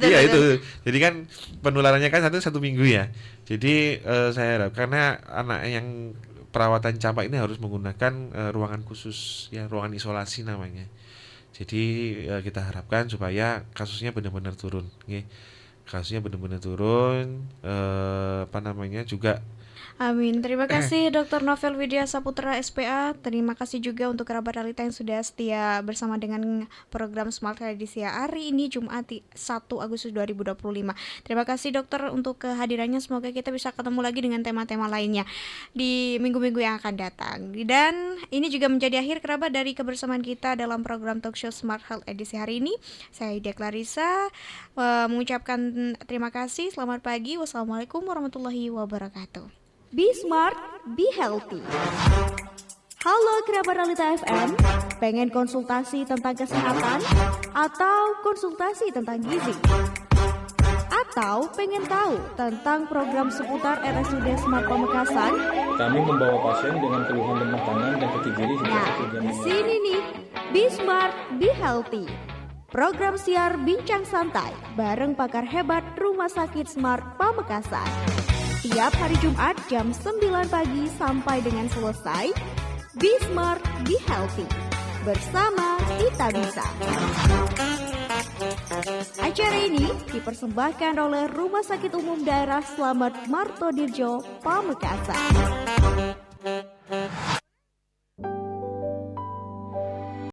Speaker 2: Iya itu. Jadi kan penularannya kan satu minggu ya. Jadi saya harap, karena anak yang perawatan campak ini harus menggunakan ruangan khusus ya, ruangan isolasi namanya. Jadi kita harapkan supaya kasusnya benar-benar turun. kasusnya benar-benar turun, juga.
Speaker 1: Amin. Terima kasih Dr. Novel Widya Saputra SPA. Terima kasih juga untuk kerabat realita yang sudah setia bersama dengan program Smart Edisi hari ini Jumat 1 Agustus 2025. Terima kasih dokter untuk kehadirannya. Semoga kita bisa ketemu lagi dengan tema-tema lainnya di minggu-minggu yang akan datang. Dan ini juga menjadi akhir kerabat dari kebersamaan kita dalam program Talkshow Smart Health edisi hari ini. Saya Yuda Clarissa mengucapkan terima kasih. Selamat pagi. Wassalamualaikum warahmatullahi wabarakatuh.
Speaker 6: Be smart, be healthy. Halo kerabat Realita FM, pengen konsultasi tentang kesehatan atau konsultasi tentang gizi? Atau pengen tahu tentang program seputar RSUD Smart Pamekasan?
Speaker 7: Kami membawa pasien dengan keluhan lemah tangan dan kaki kiri hingga
Speaker 6: Nah, di sini nih, Be Smart, Be Healthy. Program siar bincang santai bareng pakar hebat Rumah Sakit Smart Pamekasan. Tiap hari Jumat jam 9 pagi sampai dengan selesai. Be Smart, Be Healthy. Bersama kita bisa. Acara ini dipersembahkan oleh Rumah Sakit Umum Daerah Slamet Martodirjo, Pamekasan.